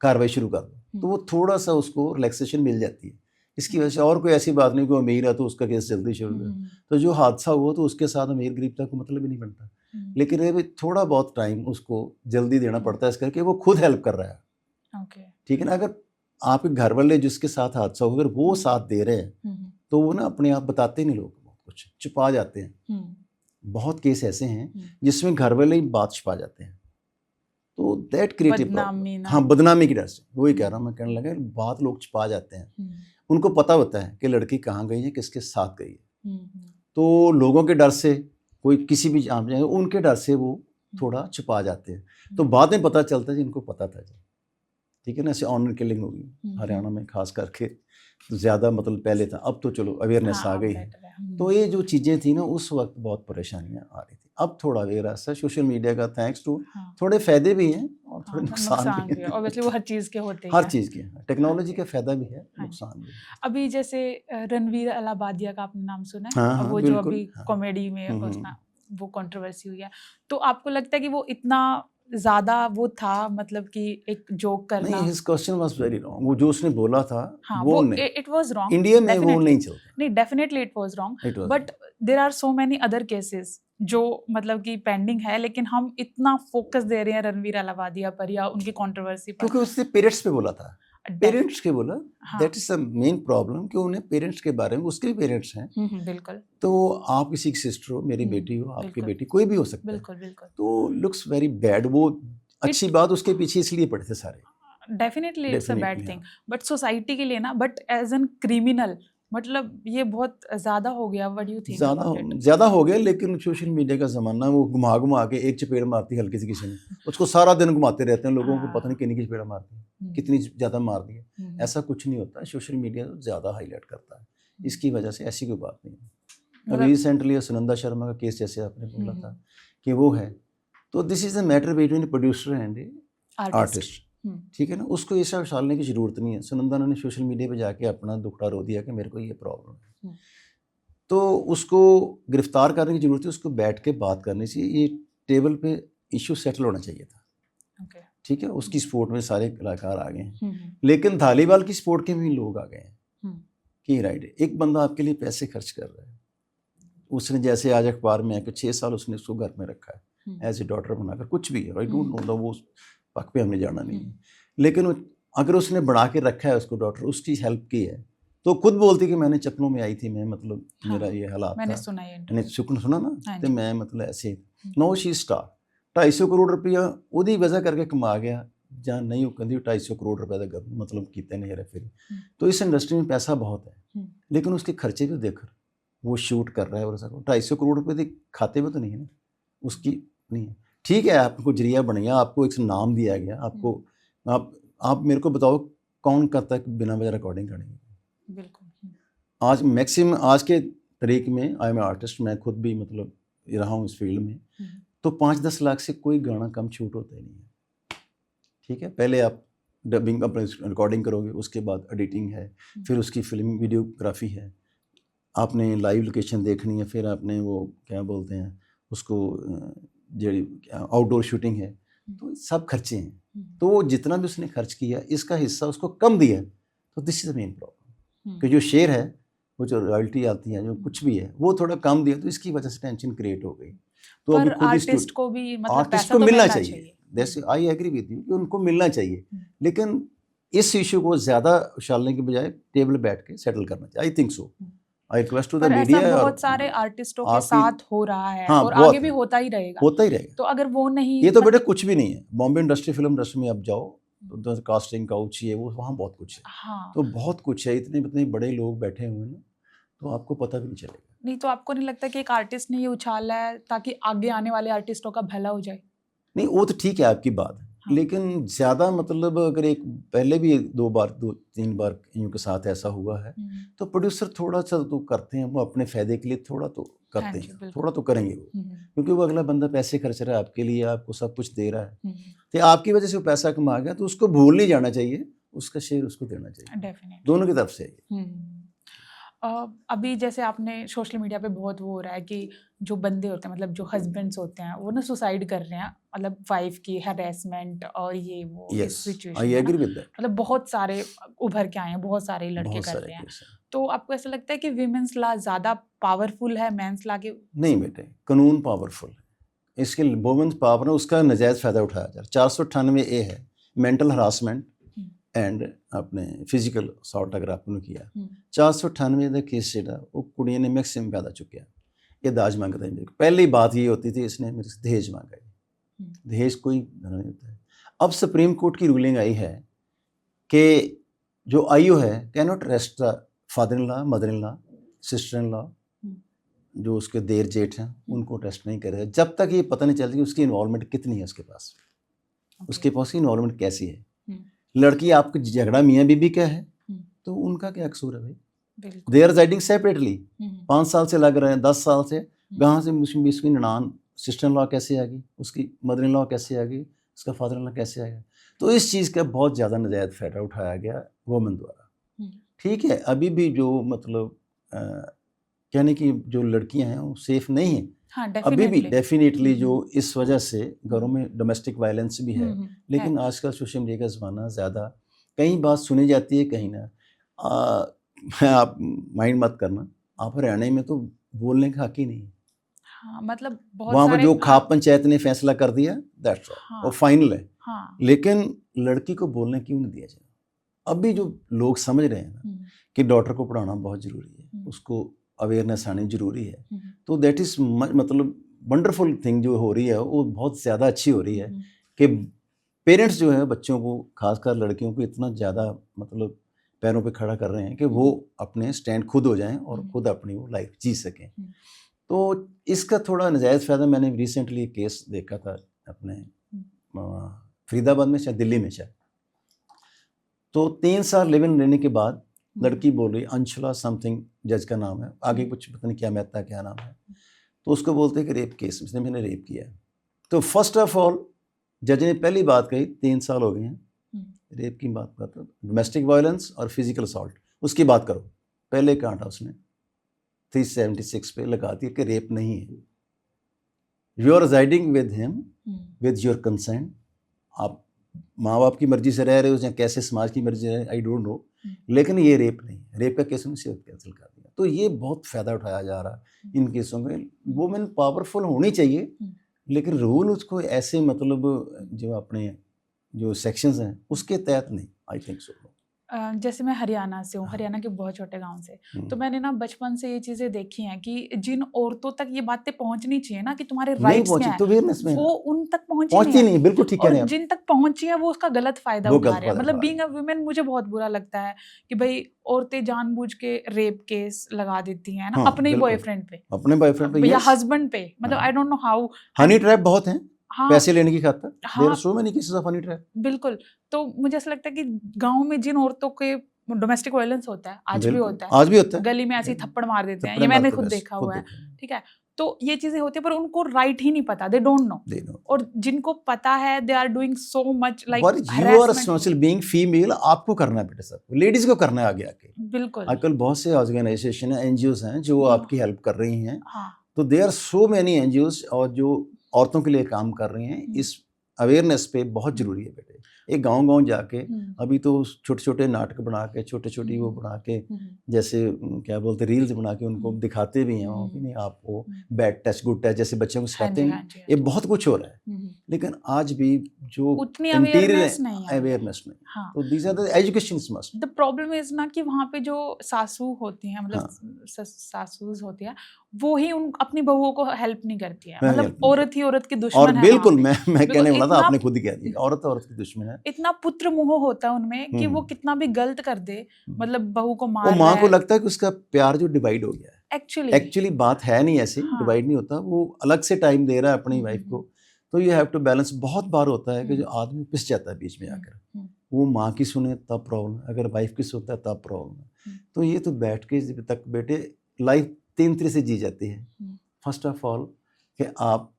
कार्रवाई शुरू कर दो, तो वो थोड़ा सा उसको रिलैक्सेशन मिल जाती है इसकी वजह से, और कोई ऐसी बात नहीं कि अमीर है तो उसका केस जल्दी शुरू है, तो जो हादसा हुआ तो उसके साथ अमीर गरीब तक मतलब ही नहीं बनता, लेकिन ये भी थोड़ा बहुत टाइम उसको जल्दी देना पड़ता है, इस करके वो खुद हेल्प कर रहा है। ठीक है ना, अगर आपके घर वाले जिसके साथ हादसा हो, अगर वो साथ दे रहे हैं तो वो ना अपने आप बताते नहीं, लोग बहुत कुछ छुपा जाते हैं। बहुत केस ऐसे हैं जिसमें घर वाले ही बात छुपा जाते हैं, तो दैट क्रिएटिव, हाँ बदनामी की डर से, वही कह रहा हूँ मैं, कहने लगा बात लोग छुपा जाते हैं, उनको पता होता है कि लड़की कहाँ गई है, किसके साथ गई है, तो लोगों के डर से, कोई किसी भी जान जाएगा, उनके डर से वो थोड़ा छुपा जाते हैं, तो बाद में पता चलता है जिनको पता था जी। ठीक है ना, ऐसे ऑनर किलिंग होगी हरियाणा में खास करके ज़्यादा, मतलब पहले था, अब तो चलो अवेयरनेस आ गई है। तो ये जो चीज़ें थी ना उस वक्त बहुत परेशानियां आ रही थी, अब थोड़ा अवेयरनेस है सोशल मीडिया का, थैंक्स टू, थोड़े फायदे भी हैं और थोड़े नुकसान भी हैं, ऑब्वियसली वो हर चीज़ के होते हैं, हर चीज़ के, टेक्नोलॉजी का फायदा भी है, नुकसान भी है। अभी जैसे रणवीर अलाहाबादिया का आपने नाम सुना है? हाँ, वो जो अभी कॉमेडी में उसमें वो कंट्रोवर्सी हुई है, तो आपको लगता है कि वो इतना ज्यादा वो था, मतलब कि एक जोक करना? नहीं, his question was very wrong, वो जो उसने बोला था, हाँ, वो नहीं, इट वाज रॉन्ग, इंडिया में वो नहीं चलता, नहीं definitely it was wrong, but there are so many other cases जो मतलब कि पेंडिंग है, लेकिन हम इतना फोकस दे रहे हैं रणवीर अलाहाबादिया पर या उनकी कंट्रोवर्सी पर, क्योंकि उसने पेरेंट्स पे बोला था, पेरेंट्स के बोला, that is the main problem, कि उन्हें पेरेंट्स के बारे में, उसके भी पेरेंट्स हैं, बिल्कुल, तो आप किसी की सिस्टर हो, मेरी बेटी हो, आपकी बेटी, कोई भी हो सकता है, बिल्कुल बिल्कुल, तो लुक्स वेरी बैड, वो अच्छी बात उसके पीछे इसलिए पड़े थे सारे, definitely it's a bad thing, but society के लिए ना, बट एज एन क्रिमिनल मतलब ये बहुत ज्यादा हो गया, व्हाट डू यू थिंक? ज्यादा हो गया, लेकिन सोशल मीडिया का जमाना, वो घुमा घुमा के एक चपेड़ मारती है हल्की सी किसी ने, उसको सारा दिन घुमाते रहते हैं, लोगों को पता नहीं कितनी की चपेड़ा मारती है, कितनी ज्यादा मार दी है, ऐसा कुछ नहीं होता, सोशल मीडिया ज्यादा हाईलाइट करता है, इसकी वजह से ऐसी कोई बात नहीं है। अभी रिसेंटली सुनंदा शर्मा का केस जैसे आपने बोला था कि वो है, तो this is the matter between producer and artist, ठीक है ना, उसको ऐसा उछालने की जरूरत नहीं है। सुनंदा ने सोशल मीडिया पे जाके अपना दुखड़ा रो दिया कि मेरे को ये प्रॉब्लम है, तो उसको गिरफ्तार करने की जरूरत है, उसको बैठ के बात करनी चाहिए, ये टेबल पे इशू सेटल होना चाहिए था, ठीक है, उसकी सपोर्ट में सारे कलाकार आ गए हैं, लेकिन धालीवाल की सपोर्ट के भी लोग आ गए हैं कि राइट, एक बंदा आपके लिए पैसे खर्च कर रहा है, उसने जैसे आज अखबार में आके 6 साल उसने उसको घर में रखा है एज ए डॉटर बनाकर, कुछ भी है, आई डोंट नो, वो पक पे हमने जाना नहीं है, लेकिन अगर उसने बना के रखा है उसको डॉक्टर, उसकी हेल्प की है, तो खुद बोलती कि मैंने चप्पलों में आई थी, मैं मतलब मेरा ये हालात मैंने था, सुना मैंने सुना ना, तो मैं मतलब ऐसे नो शी स्टार 250 करोड़ रुपया ਉਹਦੀ वजह करके कमा गया, ਜਾਂ नहीं वो कहती 250 करोड़ रुपए का मतलब कितने नहीं रहे फिर, तो इस इंडस्ट्री में पैसा बहुत है, लेकिन उसके खर्चे भी देखकर वो शूट कर रहा है, और 250 करोड़ रुपए खाते में तो नहीं है ना उसकी, नहीं है, ठीक है, आपको जरिया बन गया, आपको एक नाम दिया गया, आपको आप मेरे को बताओ कौन करता है बिना वजह रिकॉर्डिंग करने की? बिल्कुल, आज मैक्सिमम आज के तरीक में, आई एम आर्टिस्ट, मैं खुद भी मतलब रहा हूँ इस फील्ड में, तो 5-10 लाख से कोई गाना कम शूट होता ही नहीं है, ठीक है, पहले आप डबिंग अपने रिकॉर्डिंग करोगे, उसके बाद एडिटिंग है, फिर उसकी फिल्म वीडियोग्राफी है, आपने लाइव लोकेशन देखनी है, फिर आपने वो क्या बोलते हैं उसको आउटडोर शूटिंग है, तो सब खर्चे हैं, तो वो जितना भी उसने खर्च किया इसका हिस्सा उसको कम दिया, तो this is the main problem, कि जो शेयर है, वो जो रॉयल्टी आती है, जो कुछ भी है, वो थोड़ा कम दिया, तो इसकी वजह से टेंशन क्रिएट हो गई, तो अभी खुद आर्टिस्ट को भी मतलब पैसा तो मिलना चाहिए, जैसे आई एग्री विद यू कि उनको मिलना चाहिए, लेकिन इस इशू को ज्यादा उछालने के बजाय टेबल बैठ के सेटल करना चाहिए, I think so, I request to the media, बहुत सारे आर्टिस्टों के साथ हो रहा है, और आगे भी होता ही रहेगा, तो अगर वो नहीं, ये तो बेटा कुछ भी नहीं है, बॉम्बे इंडस्ट्री, फिल्म इंडस्ट्री में आप जाओ तो कास्टिंग काउच है, वो वहाँ बहुत कुछ है, हाँ, तो बहुत कुछ है, इतने बड़े लोग बैठे हुए हैं, तो आपको पता भी नहीं चलेगा। नहीं तो आपको नहीं लगता कि एक आर्टिस्ट ने ये उछाला है ताकि आगे आने वाले आर्टिस्टों का भला हो जाए? नहीं, वो तो ठीक है आपकी बात, हाँ, लेकिन ज़्यादा मतलब अगर एक पहले भी 2-3 बार इनके साथ ऐसा हुआ है, तो प्रोड्यूसर थोड़ा सा तो करते हैं, वो अपने फ़ायदे के लिए थोड़ा तो करते हैं, थोड़ा तो करेंगे वो, क्योंकि वो अगला बंदा पैसे खर्च रहा है आपके लिए, आपको सब कुछ दे रहा है, तो आपकी वजह से वो पैसा कमा गया, तो उसको भूल नहीं जाना चाहिए, उसका शेयर उसको देना चाहिए, दोनों की तरफ से। अभी जैसे आपने सोशल मीडिया पे बहुत वो हो रहा है कि जो बंदे होते हैं मतलब जो हस्बैंड्स होते हैं वो ना सुसाइड कर रहे हैं मतलब वाइफ की हैरेसमेंट और ये वो इस यस, सिचुएशन आई में ना एग्री विद दैट। मतलब बहुत सारे उभर के आए हैं बहुत सारे लड़के बहुत कर सारे रहे हैं। केस हैं। तो आपको ऐसा लगता है कि विमेंस लॉ ज़्यादा पावरफुल है मेंस लॉ के? नहीं बेटे, कानून पावरफुल है, इसके वुमेन्स पावर है, उसका नजायज़ फ़ायदा उठाया जा रहा है। 498 ए है, मेंटल हरासमेंट एंड अपने फिजिकल असॉल्ट अगर आपने किया 498 ਦਾ केस ਜਿਹੜਾ ਉਹ ਕੁੜੀਆਂ ਨੇ ਮੈਕਸਿਮਮ ਪੈਦਾ ਚੁੱਕਿਆ ਇਹ दाज मांगते हैं। पहली बात ये होती थी इसने मेरे से दहेज मांगा है, दहेज कोई धन नहीं होता है। अब सुप्रीम कोर्ट की रूलिंग आई है कि जो आयु है can not rest the father in law, mother in law, sister in law, जो उसके देर जेठ हैं उनको रेस्ट नहीं करेगा जब तक ये पता नहीं चलती कि उसकी इन्वॉल्वमेंट कितनी है उसके पास, उसके पास की इन्वॉल्वमेंट कैसी है। लड़की आपकी झगड़ा मियाँ बीबी का है तो उनका क्या कसूर है भाई, दे आर रेजिडिंग सेपरेटली, 5 साल से लग रहे हैं, 10 साल से, कहाँ से उसकी ननान सिस्टर इन लॉ कैसे आ गई, उसकी मदर इन लॉ कैसे आ गई, उसका फादर इन लॉ कैसे आ गया। तो इस चीज़ का बहुत ज़्यादा नाजायज़ फ़ायदा उठाया गया वोमेन द्वारा। ठीक है, अभी भी जो मतलब कहने की जो लड़कियां हैं वो सेफ नहीं हैं। हाँ, अभी भी डेफिनेटली जो हम्म। इस वजह से घरों में डोमेस्टिक वायलेंस भी है, लेकिन है। आजकल सोशल मीडिया का ज़माना ज़्यादा, कहीं बात सुनी जाती है कहीं ना। आप माइंड मत करना, आप हरियाणा में तो बोलने का हक ही नहीं है। हाँ, मतलब बहुत वहाँ पर सारे जो खाप पंचायत ने फैसला कर दिया दैट्स ऑल, हाँ, वो फाइनल है। हाँ, लेकिन लड़की को बोलने क्यों नहीं दिया जाए। अभी जो लोग समझ रहे हैं ना कि डॉटर को पढ़ाना बहुत ज़रूरी है, उसको अवेयरनेस आनी ज़रूरी है, तो दैट इज़ मतलब वंडरफुल थिंग जो हो रही है वो बहुत ज़्यादा अच्छी हो रही है कि पेरेंट्स जो है बच्चों को, खासकर लड़कियों को, इतना ज़्यादा मतलब पैरों पे खड़ा कर रहे हैं कि वो अपने स्टैंड खुद हो जाएं और खुद अपनी वो लाइफ जी सकें। तो इसका थोड़ा नजायज़ फ़ायदा मैंने रिसेंटली केस देखा था अपने फरीदाबाद में, शायद दिल्ली में शायद। तो 3 साल लिव इन रहने के बाद लड़की बोल रही, अंशुला समथिंग जज का नाम है, आगे कुछ पता नहीं क्या मेहता क्या नाम है, तो उसको बोलते हैं कि रेप केस में मैंने रेप किया है। तो फर्स्ट ऑफ ऑल जज ने पहली बात कही 3 साल हो गए हैं, रेप की बात करता, डोमेस्टिक वायलेंस और फिजिकल असॉल्ट उसकी बात करो। पहले कांटा उसने 376 पे लगा दिया कि रेप नहीं है, you are residing with him with your consent. आप माँ बाप की मर्जी से रह रहे हो या कैसे समाज की मर्जी है, आई डोंट नो, लेकिन ये रेप नहीं, रेप का केस उन्हें कैंसिल कर दिया। तो ये बहुत फ़ायदा उठाया जा रहा है इन केसों में। वुमेन पावरफुल होनी चाहिए, लेकिन रूल उसको ऐसे मतलब जो अपने जो सेक्शंस हैं उसके तहत नहीं, आई थिंक सो। जैसे मैं हरियाणा से हूँ, हरियाणा के बहुत छोटे गांव से, तो मैंने ना बचपन से ये चीजें देखी हैं कि जिन औरतों तक ये बातें पहुंचनी चाहिए ना कि तुम्हारे राइट्स क्या हैं, तो वो उन तक पहुंचती नहीं। बिल्कुल ठीक है, जिन तक पहुंची है वो उसका गलत फायदा उठा रहे हैं। मतलब बीइंग अ वुमेन मुझे बहुत बुरा लगता है कि भाई औरतें जानबूझ के रेप केस लगा देती हैं ना अपने बॉयफ्रेंड पे, अपने बॉयफ्रेंड पे या हस्बैंड पे। मतलब I don't know how, honey trap बहुत हैं, हाँ, पैसे लेने की खातिर। हाँ, there are so many cases of honey trap. बिल्कुल। तो मुझे ऐसा लगता है कि गांव में जिन औरतों के डोमेस्टिक वायलेंस होता है, आज भी होता है, आज भी होता है, गली में ऐसे ही थप्पड़ मार देते हैं, ये मैंने खुद देखा हुआ है, ठीक है। तो ये चीजें होती है पर उनको राइट ही नहीं पता, दे डोंट नो। और जिनको पता है they are doing so much like you are responsible being female, आपको करना है बेटा, सब लेडीज को करना है आगे आके। बिल्कुल, आजकल बहुत से ऑर्गेनाइजेशन है, एनजीओज हैं जो आपकी हेल्प कर रही हैं। तो there are so many NGOs और जो औरतों के लिए काम कर रही हैं। इस अवेयरनेस पे बहुत जरूरी है बेटे। एक गांव-गांव जाके अभी तो छोटे-छोटे नाटक बना के, छोटे-छोटी वो बना के, जैसे क्या बोलते हैं, रील्स बना के उनको दिखाते भी हैं कि नहीं आपको बैड टच गुड टच जैसे बच्चों को सिखाते हैं। ये बहुत कुछ हो रहा है, लेकिन आज भी जो अवेयरनेस नहीं। तो these are the education must. The problem is ना कि वहाँ पे जो सासू होती हैं, मतलब सासूज होती है, वो ही उन अपनी बहुओं को हेल्प नहीं करती है। मतलब औरत ही औरत की दुश्मन है। बिल्कुल, मैं कहने वाला था, आपने खुद ही कह दिया, औरत औरत की दुश्मन है। इतना पुत्र मोह होता है उनमें कि वो कितना भी गलत कर दे, मतलब बहू को मार, वो माँ को लगता है कि उसका प्यार जो डिवाइड हो गया है। एक्चुअली बात है नहीं ऐसी, डिवाइड नहीं होता। वो अलग से टाइम दे रहा है अपनी वाइफ को, तो यू हैव टू बैलेंस। बहुत बार होता है कि जो आदमी पिस जाता है बीच में आकर, वो माँ की सुने तब प्रॉब्लम, अगर वाइफ की सुनता है तब प्रॉब्लम है। तो ये तो बैठ के तक बेटे लाइफ 3 तरह से जी जाती है। फर्स्ट ऑफ ऑल कि आप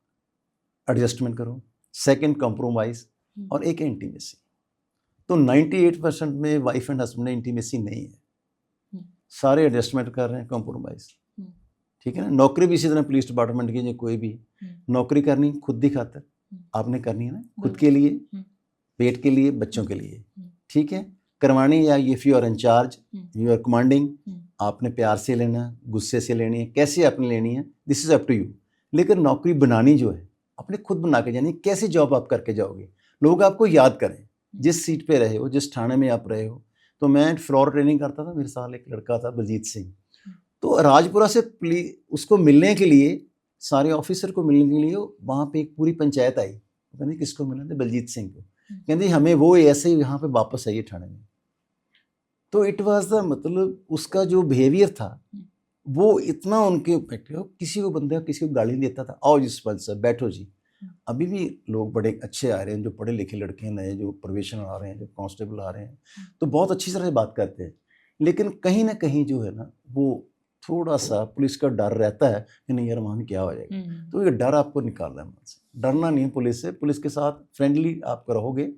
एडजस्टमेंट करो, सेकंड कॉम्प्रोमाइज, और एक इंटीमेसी। तो 98% में वाइफ एंड हस्बैंड में इंटीमेसी नहीं है। सारे एडजस्टमेंट कर रहे हैं, कॉम्प्रोमाइज, हम्म, ठीक है ना। नौकरी भी इसी तरह पुलिस डिपार्टमेंट की, जो कोई भी नौकरी करनी खुद की खातिर आपने करनी है ना, खुद के लिए, पेट के लिए, बच्चों के लिए, ठीक है, करवानी। या if you are incharge, you are commanding, आपने प्यार से लेना, गुस्से से लेनी है, कैसे आपने लेनी है, this is up to you. लेकिन नौकरी बनानी जो है अपने खुद बना के जानी, कैसे जॉब आप करके जाओगे, लोग आपको याद करें, जिस सीट पे रहे हो, जिस थाने में आप रहे हो। तो मैं फ्लोर ट्रेनिंग करता था, मेरे साथ एक लड़का था बलजीत सिंह, तो राजपुरा से उसको मिलने के लिए, सारे ऑफिसर को मिलने के लिए वहाँ पे एक पूरी पंचायत आई, कहते किसको मिलना था, बलजीत सिंह को, कहते हमें वो ऐसे ही यहाँ पे वापस आइए थाने में। तो इट वाज द, मतलब उसका जो बिहेवियर था वो इतना उनके इफेक्टिव, किसी को बंदा किसी को गाली देता था, आओ जी सरपंच साहब बैठो जी। अभी भी लोग बड़े अच्छे आ रहे हैं, जो पढ़े लिखे लड़के हैं नए, जो प्रोबेशन आ रहे हैं, जो कांस्टेबल आ रहे हैं, तो बहुत अच्छी तरह से बात करते हैं। लेकिन कहीं ना कहीं जो है ना, वो थोड़ा सा पुलिस का डर रहता है कि नहीं यार वहाँ में क्या हो जाएगा। तो ये डर आपको निकालना है मन से, डरना नहीं है पुलिस से, पुलिस के साथ फ्रेंडली आप रहोगे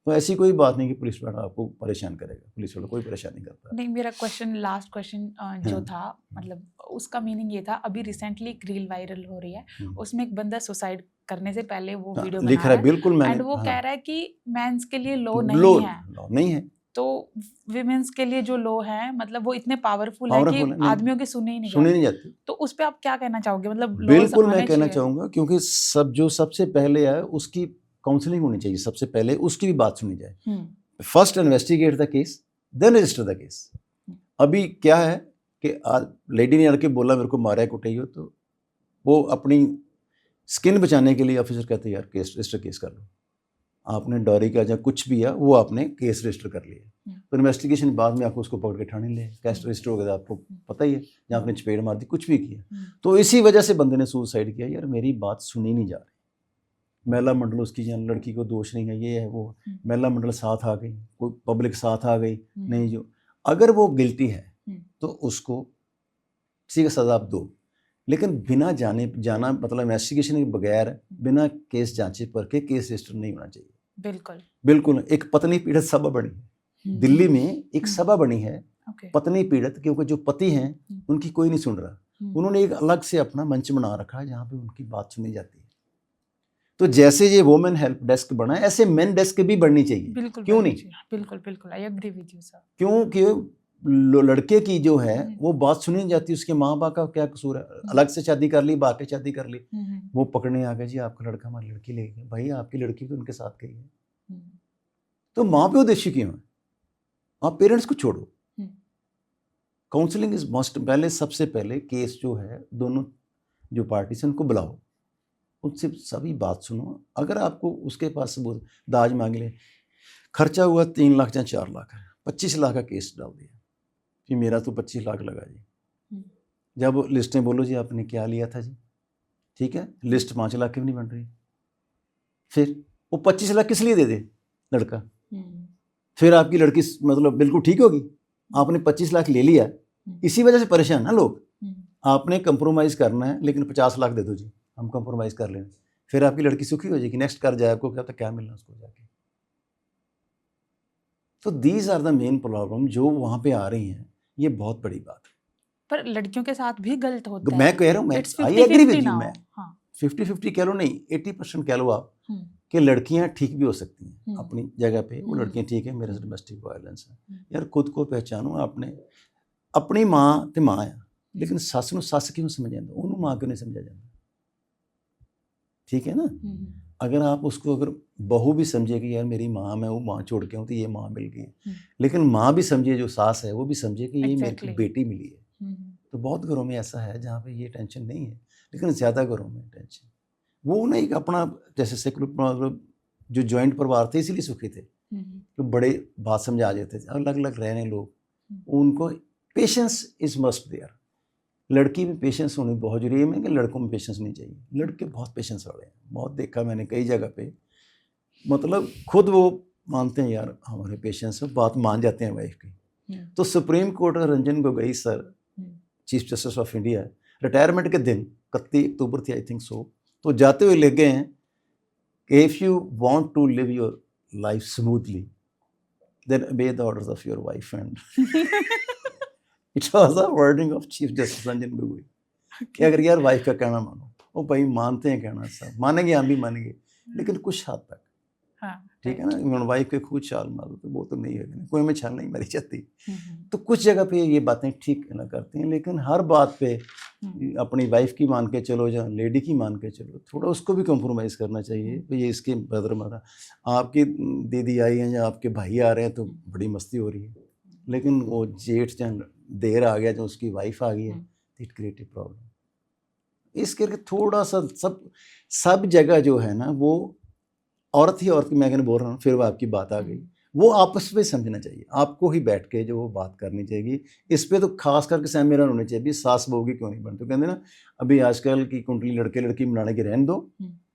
तो ऐसी कोई बात नहीं कि पुलिस वाला आपको परेशान करेगा, पुलिस वाला कोई परेशान नहीं करता। नहीं, मेरा क्वेश्चन, लास्ट क्वेश्चन जो था, मतलब उसका मीनिंग ये था, अभी रिसेंटली एक रील वायरल हो रही है, उसमें एक बंदा सुसाइड करने से पहले वो वीडियो लिख रहा है, बिल्कुल मैंने, एंड वो कह रहा है कि मेंस के लिए लो नहीं है, तो विमेंस के लिए जो लो है, मतलब वो इतने पावरफुल है कि आदमियों की सुने ही नहीं जाती। तो उस पे आप क्या कहना चाहोगे, मतलब बिल्कुल मैं कहना चाहूंगा, क्योंकि जो सबसे पहले है उसकी काउंसलिंग होनी चाहिए, सबसे पहले उसकी भी बात सुनी जाए। First investigate the case, then register the case. अभी क्या है कि लेडी ने आके बोला मेरे को मारा कुटाइयो, तो वो अपनी स्किन बचाने के लिए ऑफिसर कहते हैं यार केस रजिस्टर केस कर लो, आपने डॉरी का या कुछ भी है वो आपने केस रजिस्टर कर लिया, तो इन्वेस्टिगेशन बाद में आपको उसको पकड़ के ठाने ले, केस रजिस्टर हो गया, आपको पता ही है, जहाँ आपने चपेट मार दी, कुछ भी किया। तो इसी वजह से बंदे ने सुसाइड किया, यार मेरी बात सुनी नहीं जा रही, महिला मंडल उसकी जान, लड़की को दोष नहीं है, ये है वो, महिला मंडल साथ आ गई, कोई पब्लिक साथ आ गई, नहीं, जो अगर वो गिल्टी है तो उसको किसी का सजा आप दो, लेकिन बिना जाना मतलब इन्वेस्टिगेशन के बगैर, बिना केस जांचे पर के केस रजिस्टर नहीं होना चाहिए। बिल्कुल बिल्कुल। एक पत्नी पीड़ित सभा बनी है दिल्ली में, एक सभा बनी है पत्नी पीड़ित, क्योंकि जो पति हैं उनकी कोई नहीं सुन रहा, उन्होंने एक अलग से अपना मंच बना रखा है जहाँ पे उनकी बात सुनी जाती है। तो जैसे ये वुमेन हेल्प डेस्क बना है, ऐसे मेन डेस्क भी बढ़नी चाहिए। बिल्कुल, क्यों नहीं? बिल्कुल I agree with you sir. क्योंकि लड़के की जो है वो बात सुनी नहीं जाती, उसके माँ बाप का क्या कसूर है, अलग से शादी कर ली, बाकी शादी कर ली, वो पकड़ने आ गए जी आपका लड़का हमारी लड़की ले गया, भाई आपकी लड़की तो उनके साथ गई है, तो माँ पे उद्देश्य क्यों है? आप पेरेंट्स को छोड़ो, काउंसलिंग इज मस्ट। पहले सबसे पहले केस जो है, दोनों जो पार्टी से उनको बुलाओ, उनसे सभी बात सुनो। अगर आपको उसके पास सबूत, दाज मांग ले, खर्चा हुआ 3 लाख या 4 लाख है, 25 लाख का केस डाल दिया कि मेरा तो 25 लाख लगा जी। जब लिस्टें बोलो जी आपने क्या लिया था जी, ठीक है, लिस्ट 5 लाख की भी नहीं बन रही, फिर वो 25 लाख किस लिए दे दे लड़का? फिर आपकी लड़की मतलब बिल्कुल ठीक होगी? आपने 25 लाख ले लिया, इसी वजह से परेशान है लोग। आपने कंप्रोमाइज़ करना है, लेकिन 50 लाख दे दो जी, हम कंप्रोमाइज़ कर लें, फिर आपकी लड़की सुखी हो जाएगी, नेक्स्ट कर जाए, आपको क्या पता क्या मिलना उसको जाके। तो these are the main problem जो वहाँ पे आ रही हैं, ये बहुत बड़ी बात है। पर लड़कियों के साथ भी गलत होता है। मैं कह रहा हूँ, मैं आई एग्री विद यू, मैं 50-50 कह लो नहीं, 80% कह लो आप, कि लड़कियां ठीक भी हो सकती हैं अपनी जगह पे, वो लड़कियां ठीक है, मेरे से डोमेस्टिक वायलेंस है, यार खुद को पहचानो। आपने अपनी माँ तो माँ है, लेकिन सस नूं सस क्यों समझ जाता, उन्होंने माँ क्यों नहीं समझा जाता? ठीक है ना। अगर आप उसको, अगर बहू भी समझे कि यार मेरी माँ, मैं वो माँ छोड़ के हूँ तो ये माँ मिल गई, लेकिन माँ भी समझे, जो सास है वो भी समझे कि ये मेरी बेटी मिली है। तो बहुत घरों में ऐसा है जहाँ पे ये टेंशन नहीं है, लेकिन ज़्यादा घरों में टेंशन। वो ना एक अपना, जैसे सेकुलर जो जॉइंट परिवार थे इसीलिए सुखी थे, तो बड़े बात समझा जाते थे, अलग अलग रहने लोग, उनको पेशेंस इज मस्ट देयर। लड़की में पेशेंस होनी बहुत जरूरी है, मैं कि लड़कों में पेशेंस नहीं चाहिए। लड़के बहुत पेशेंस वाले हैं, बहुत देखा मैंने कई जगह पे, मतलब खुद वो मानते हैं यार हमारे पेशेंस है, बात मान जाते हैं वाइफ की। तो supreme court Ranjan Gogoi sir, chief justice of India, retirement के दिन 31 अक्टूबर थी आई थिंक सो, तो जाते हुए लिख गए हैं कि if you want to live your life smoothly then obey the orders of your wife and it was a wording of chief justice Ranjan Gogoi कि अगर यार वाइफ का कहना मानो, वो भाई मानते हैं कहना, सब मानेंगे, हम भी मानेंगे, लेकिन कुछ हद तक, हाँ, ठीक है ना। वाइफ के खुद छाल मारो तो वो तो नहीं है, कोई में छाल नहीं मारी जाती। तो कुछ जगह पे ये बातें ठीक ना करते हैं, लेकिन हर बात पे अपनी वाइफ की मान के चलो या लेडी की मान के चलो, थोड़ा उसको भी कॉम्प्रोमाइज़ करना चाहिए। ये इसके ब्रदर मारा, आपकी दीदी आई हैं या आपके भाई आ रहे हैं तो बड़ी मस्ती हो रही है, लेकिन वो जेठ या देर आ गया जो उसकी वाइफ आ गई है, इट क्रिएट ए प्रॉब्लम। इस करके थोड़ा सा सब जगह जो है ना, वो औरत ही औरत की, मैं कहने बोल रहा हूँ, फिर वो आपकी बात आ गई, वो आपस में समझना चाहिए, आपको ही बैठ के जो वो बात करनी चाहिए। इस पे तो खास करके सहमेलन होने चाहिए। भी सास बहू की क्यों नहीं बनती, कहते ना अभी आजकल की कुंडली लड़के लड़की मिलाने की रहने दो,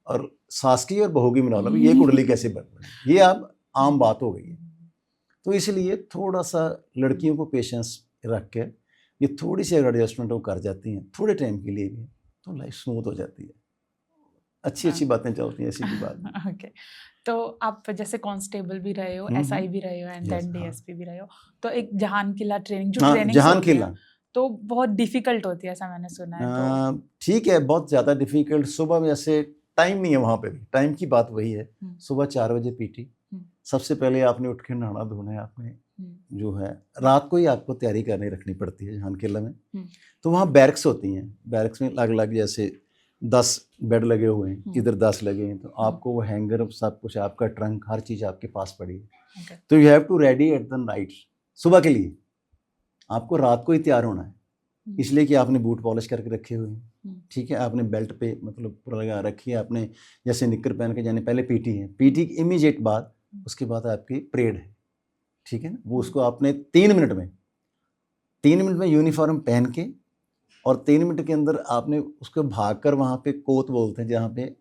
और सास की और बहू की मिला लो, ये कुंडली कैसे बन रही, ये अब आम बात हो गई है। तो इसलिए थोड़ा सा लड़कियों को पेशेंस रख के ये थोड़ी सी अगर एडजस्टमेंट वो कर जाती हैं थोड़े टाइम के लिए भी, तो लाइफ स्मूथ हो जाती है, अच्छी बातें चलती हैं, ऐसी की बात। ओके, तो आप जैसे कांस्टेबल भी रहे हो, एसआई भी रहे हो, एंड देन डीएसपी भी रहे हो, तो एक जहान किला ट्रेनिंग जो ट्रेनिंग जहान किला तो बहुत डिफिकल्ट होती है, ऐसा मैंने सुना है। तो ठीक है, बहुत ज़्यादा डिफिकल्ट। सुबह में ऐसे टाइम नहीं है, वहाँ पे भी टाइम की बात वही है, सुबह 4 बजे पीटी, सबसे पहले आपने उठ के नहाना धोना है, आपने जो है रात को ही आपको तैयारी करनी रखनी पड़ती है जहान किला में। तो वहाँ बैरक्स होती हैं, बैरक्स में अलग अलग जैसे 10 बेड लगे हुए हैं, इधर 10 लगे हैं, तो आपको वो हैंगर सब कुछ, आपका ट्रंक, हर चीज़ आपके पास पड़ी है। तो you have to ready at the night, सुबह के लिए आपको रात को ही तैयार होना है, इसलिए कि आपने बूट पॉलिश करके रखे हुए हैं, ठीक है, आपने बेल्ट पे मतलब पूरा लगा रखी है, आपने जैसे निक्कर पहन के जाने, पहले पीटी है, पीटी की इमीडिएट बाद उसके बाद आपकी परेड है, ठीक है ना। वो उसको आपने 3 मिनट में यूनिफॉर्म पहन के, और 3 मिनट के अंदर आपने उसको भाग कर, वहाँ पे कोत बोलते हैं जहाँ पे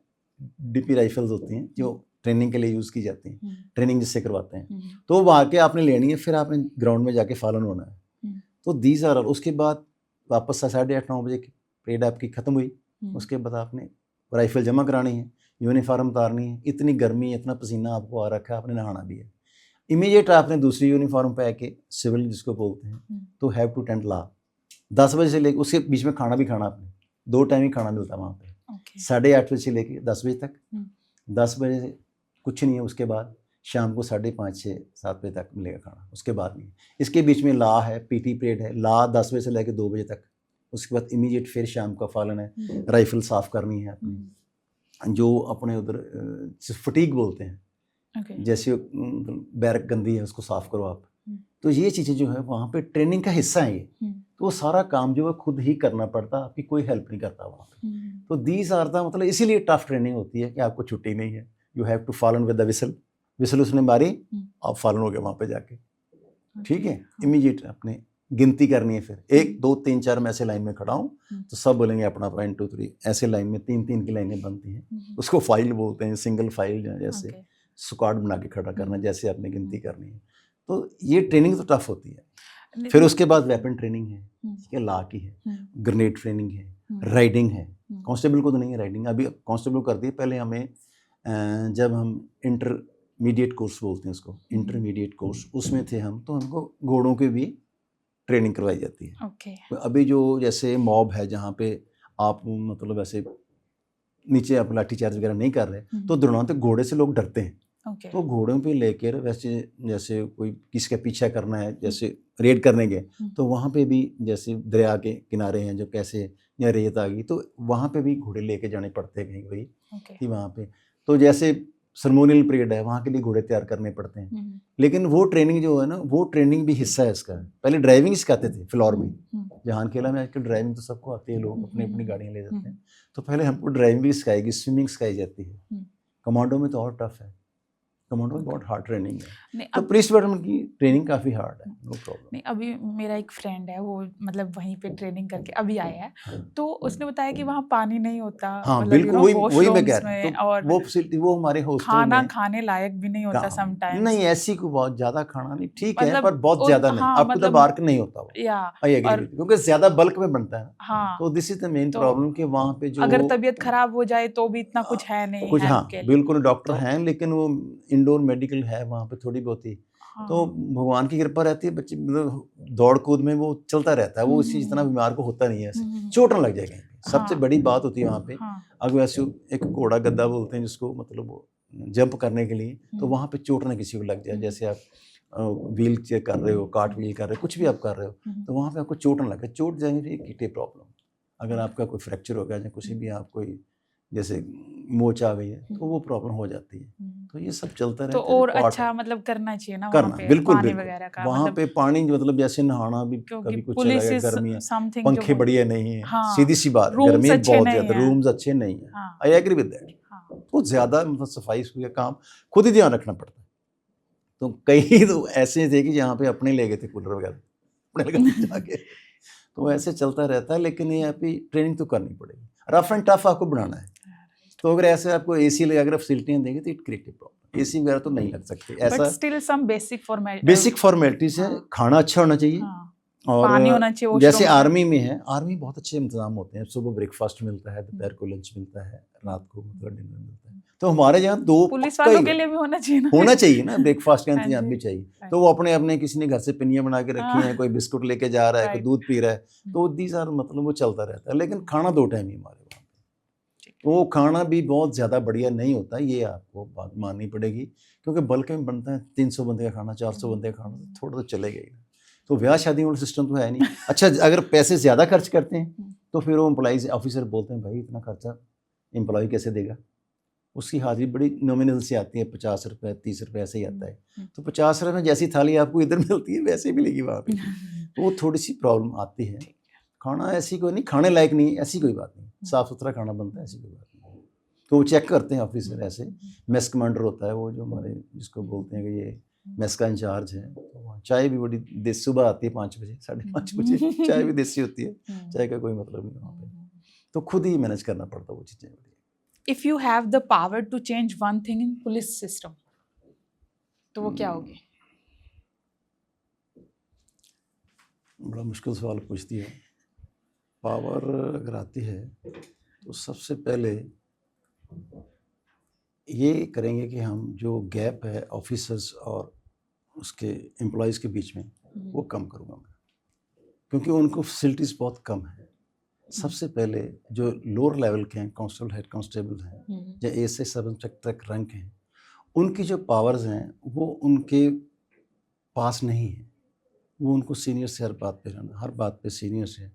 डीपी राइफल्स होती हैं जो ट्रेनिंग के लिए यूज़ की जाती हैं, ट्रेनिंग जिससे करवाते हैं, तो वो भाग के आपने लेनी है, फिर आपने ग्राउंड में जाके फॉलन होना है। तो दीज आर, उसके बाद वापस 8:30-9 बजे की परेड आपकी ख़त्म हुई, उसके बाद आपने राइफल जमा करानी है, यूनिफॉर्म उतारनी है, इतनी गर्मी है, इतना पसीना आपको आ रखा है, आपने नहाना भी है, इमीडिएट आपने दूसरी यूनिफॉर्म पहन के, सिविल जिसको बोलते हैं, तो हैव टू टेंट ला 10 बजे से लेकर, उसके बीच में खाना भी खाना आपने, 2 टाइम ही खाना मिलता है वहाँ पे, 8:30 बजे से लेकर 10 बजे तक, 10 बजे से कुछ नहीं है, उसके बाद शाम को 5:30 6 7 बजे तक मिलेगा खाना, उसके बाद नहीं। इसके बीच में ला है, पीटी परेड है, ला 10 बजे से लेकर 2 बजे तक, उसके बाद इमीडिएट फिर शाम का फॉलन है, राइफल साफ़ करनी है अपनी, जो अपने उधर फटीक बोलते हैं, जैसे बैरक गंदी है उसको साफ़ करो आप। तो ये चीज़ें जो है वहाँ पे ट्रेनिंग का हिस्सा है ये, तो वो सारा काम जो है खुद ही करना पड़ता, आपकी कोई हेल्प नहीं करता वहाँ पे। तो दीज आर द, मतलब इसीलिए टफ ट्रेनिंग होती है कि आपको छुट्टी नहीं है, you have to fall in with the whistle उसने मारी, आप फॉलन हो गए वहाँ पे जाके, ठीक है। इमीडिएट अपने गिनती करनी है, फिर 1 2 3 4 मैं ऐसे लाइन में खड़ा हूँ, तो सब बोलेंगे अपना 1 2 3, ऐसे लाइन में 3 की लाइनें बनती हैं, उसको फाइल बोलते हैं, सिंगल फाइल, जैसे स्क्वाड बना के खड़ा करना, जैसे आपने गिनती करनी है। तो ये ट्रेनिंग तो टफ होती है। फिर उसके बाद वेपन ट्रेनिंग है, ठीक है, लॉ की है, ग्रेनेड ट्रेनिंग है, राइडिंग है, कांस्टेबल को तो नहीं है राइडिंग, अभी कांस्टेबल कर दी, पहले हमें जब हम इंटरमीडिएट कोर्स बोलते हैं उसको, इंटरमीडिएट कोर्स, उसमें थे हम, तो हमको घोड़ों की भी ट्रेनिंग करवाई जाती है। तो अभी जो जैसे मॉब है जहाँ पे आप मतलब ऐसे नीचे आप लाठी चार्ज वगैरह नहीं कर रहे, तो दौड़ाते घोड़े से लोग डरते हैं, तो घोड़ों पे लेकर वैसे जैसे कोई किसी का पीछा करना है, जैसे रेड करने गए, तो वहाँ पे भी जैसे दरिया के किनारे हैं जो कैसे, या रेत आ गई, तो वहाँ पे भी घोड़े लेके जाने पड़ते हैं कहीं भाई कि वहाँ पे, तो जैसे सर्मोनियल परेड है, वहाँ के लिए घोड़े तैयार करने पड़ते हैं। लेकिन वो ट्रेनिंग जो है ना, वो ट्रेनिंग भी हिस्सा है इसका। पहले ड्राइविंग सिखाते थे फ्लोर में, जहान किला में आजकल ड्राइविंग तो सबको आती है, लोग अपनी अपनी गाड़ियाँ ले जाते हैं, तो पहले हमको ड्राइविंग भी सिखाएगी, स्विमिंग सिखाई जाती है। कमांडो में तो और टफ है, कमांडो में बहुत हार्ड ट्रेनिंग है, तो पुलिस डिपार्टमेंट की ट्रेनिंग काफ़ी हार्ड है, नो प्रॉब्लम। नहीं, अभी मेरा एक फ्रेंड है, वो मतलब वहीं पे ट्रेनिंग करके अभी आया है, तो उसने बताया कि वहाँ पानी नहीं होता, हाँ मतलब बिल्कुल, वही मैं कह रहा हूँ, तो और वो फैसिलिटी वो हमारे हॉस्टल खाना में खाने लायक भी नहीं होता समटाइम्स। नहीं, ऐसी को बहुत ज़्यादा खाना नहीं, ठीक है, मतलब पर बहुत ज़्यादा नहीं, हाँ, आपको तो मतलब बार्क नहीं होता वो, या आई एग्री, क्योंकि ज़्यादा बल्क में बनता है, हाँ, तो दिस इज द मेन तो प्रॉब्लम कि वहाँ पे जो अगर तबीयत खराब हो जाए तो भी इतना कुछ है नहीं, कुछ, हेल्प हाँ के लिए। बिल्कुल डॉक्टर तो हैं, लेकिन वो इंडोर मेडिकल है वहाँ पे थोड़ी बहुत ही, तो भगवान की कृपा रहती है, बच्चे मतलब दौड़ कूद में वो चलता रहता है, वो इसी इतना बीमार को होता नहीं है, ऐसे चोट न लग जाएगा। सबसे बड़ी बात होती है वहाँ पे, अगर वैसे एक घोड़ा गद्दा बोलते हैं जिसको, मतलब वो जंप करने के लिए, तो वहाँ पे चोट ना किसी को लग जाए। जैसे आप व्हील चेयर कर रहे हो, कार्ट व्हील कर रहे हो, कुछ भी आप कर रहे हो, तो वहाँ पे आपको चोट ना लगे। चोट जाएंगे किटे प्रॉब्लम, अगर आपका कोई फ्रैक्चर हो गया या कुछ भी, आप कोई जैसे मोच आ गई है, तो वो प्रॉब्लम हो जाती है। तो ये सब चलता रहता है। तो और अच्छा मतलब करना चाहिए ना करना, वहाँ पे बिल्कुल पानी बिल्कुल वगैरह का, वहाँ मतलब पे पानी मतलब जैसे नहाना भी कभी कुछ चला गया, गर्मी है, पंखे बढ़िया नहीं है, सीधी सी बात, गर्मी बहुत ज्यादा, रूम्स अच्छे नहीं है, आई एग्री विद दैट। बहुत ज्यादा मतलब सफाई का काम खुद ही ध्यान रखना पड़ता है। तो कई तो ऐसे थे कि जहाँ पे अपने ले गए थे कूलर वगैरह, अपने लगा जाके, तो ऐसे चलता रहता है। लेकिन ये अभी ट्रेनिंग तो करनी पड़ेगी, रफ एंड टफ आपको बनाना है। तो अगर ऐसे आपको एसी अगर फैसिलिटियां देंगे तो इट क्रिएट प्रॉब्लम। एसी वगैरह तो नहीं लग सकते, ऐसा स्टिल सम बेसिक फॉर्मेलिटीज है। खाना अच्छा होना चाहिए, और पानी होना चाहिए। जैसे आर्मी में है, आर्मी बहुत अच्छे इंतजाम होते हैं, सुबह ब्रेकफास्ट मिलता है, दोपहर को लंच मिलता है, रात को मतलब डिनर मिलता है। तो हमारे यहाँ दो पुलिस वालों के लिए भी होना चाहिए ना, ब्रेकफास्ट का इंतजाम भी चाहिए। तो वो अपने अपने किसी ने घर से पिनियां बना के रखी हैं, कोई बिस्कुट लेके जा रहा है, कोई दूध पी रहा है, तो दीज आर मतलब वो चलता रहता है। लेकिन खाना 2 टाइम ही हमारे वहाँ पे, वो खाना भी बहुत ज़्यादा बढ़िया नहीं होता, ये आपको बात माननी पड़ेगी, क्योंकि बल्क में बनता है। 300 बंदे का खाना, 400 बंदे का खाना, तो थोड़ा तो चलेगा ही। तो ब्याह शादी वाला सिस्टम तो है नहीं। अच्छा, अगर पैसे ज़्यादा खर्च करते हैं तो फिर वो एम्प्लॉइज ऑफिसर बोलते हैं, भाई इतना खर्चा एम्प्लॉय कैसे देगा, उसकी हाजिरी बड़ी नॉमिनल से आती है, 50 रुपये 30 रुपये ऐसे ही आता है। तो 50 रुपये में जैसी थाली आपको इधर मिलती है वैसे मिलेगी वहाँ पे, तो वो थोड़ी सी प्रॉब्लम आती है। खाना ऐसी कोई नहीं, खाने लायक नहीं, ऐसी कोई बात नहीं, साफ़ सुथरा खाना बनता है, ऐसी कोई बात नहीं। तो वो चेक करते हैं ऑफिसर, ऐसे मेस कमांडर होता है वो, जो हमारे जिसको बोलते हैं कि ये मेस का इंचार्ज है। तो चाय भी बड़ी देसी, सुबह आती है 5 बजे 5:30 बजे, चाय भी देसी होती है, चाय का कोई मतलब नहीं वहाँ पे। तो खुद ही मैनेज करना पड़ता है वो चीज़ें। If you have the power to change one thing in police system, तो वो क्या होगी? बड़ा मुश्किल सवाल पूछती है। पावर अगर आती है तो सबसे पहले ये करेंगे कि हम जो गैप है ऑफिसर्स और उसके एम्प्लॉयज़ के बीच में, वो कम करूँगा मैं, क्योंकि उनको फैसिलिटीज़ बहुत कम है। सबसे पहले जो लोअर लेवल के हैं, कांस्टेबल, हेड कांस्टेबल हैं, या ए से सब इंस्पेक्टर तक रैंक हैं, उनकी जो पावर्स हैं वो उनके पास नहीं है। वो उनको सीनियर से हर बात पे रहना, हर बात पे सीनियर से,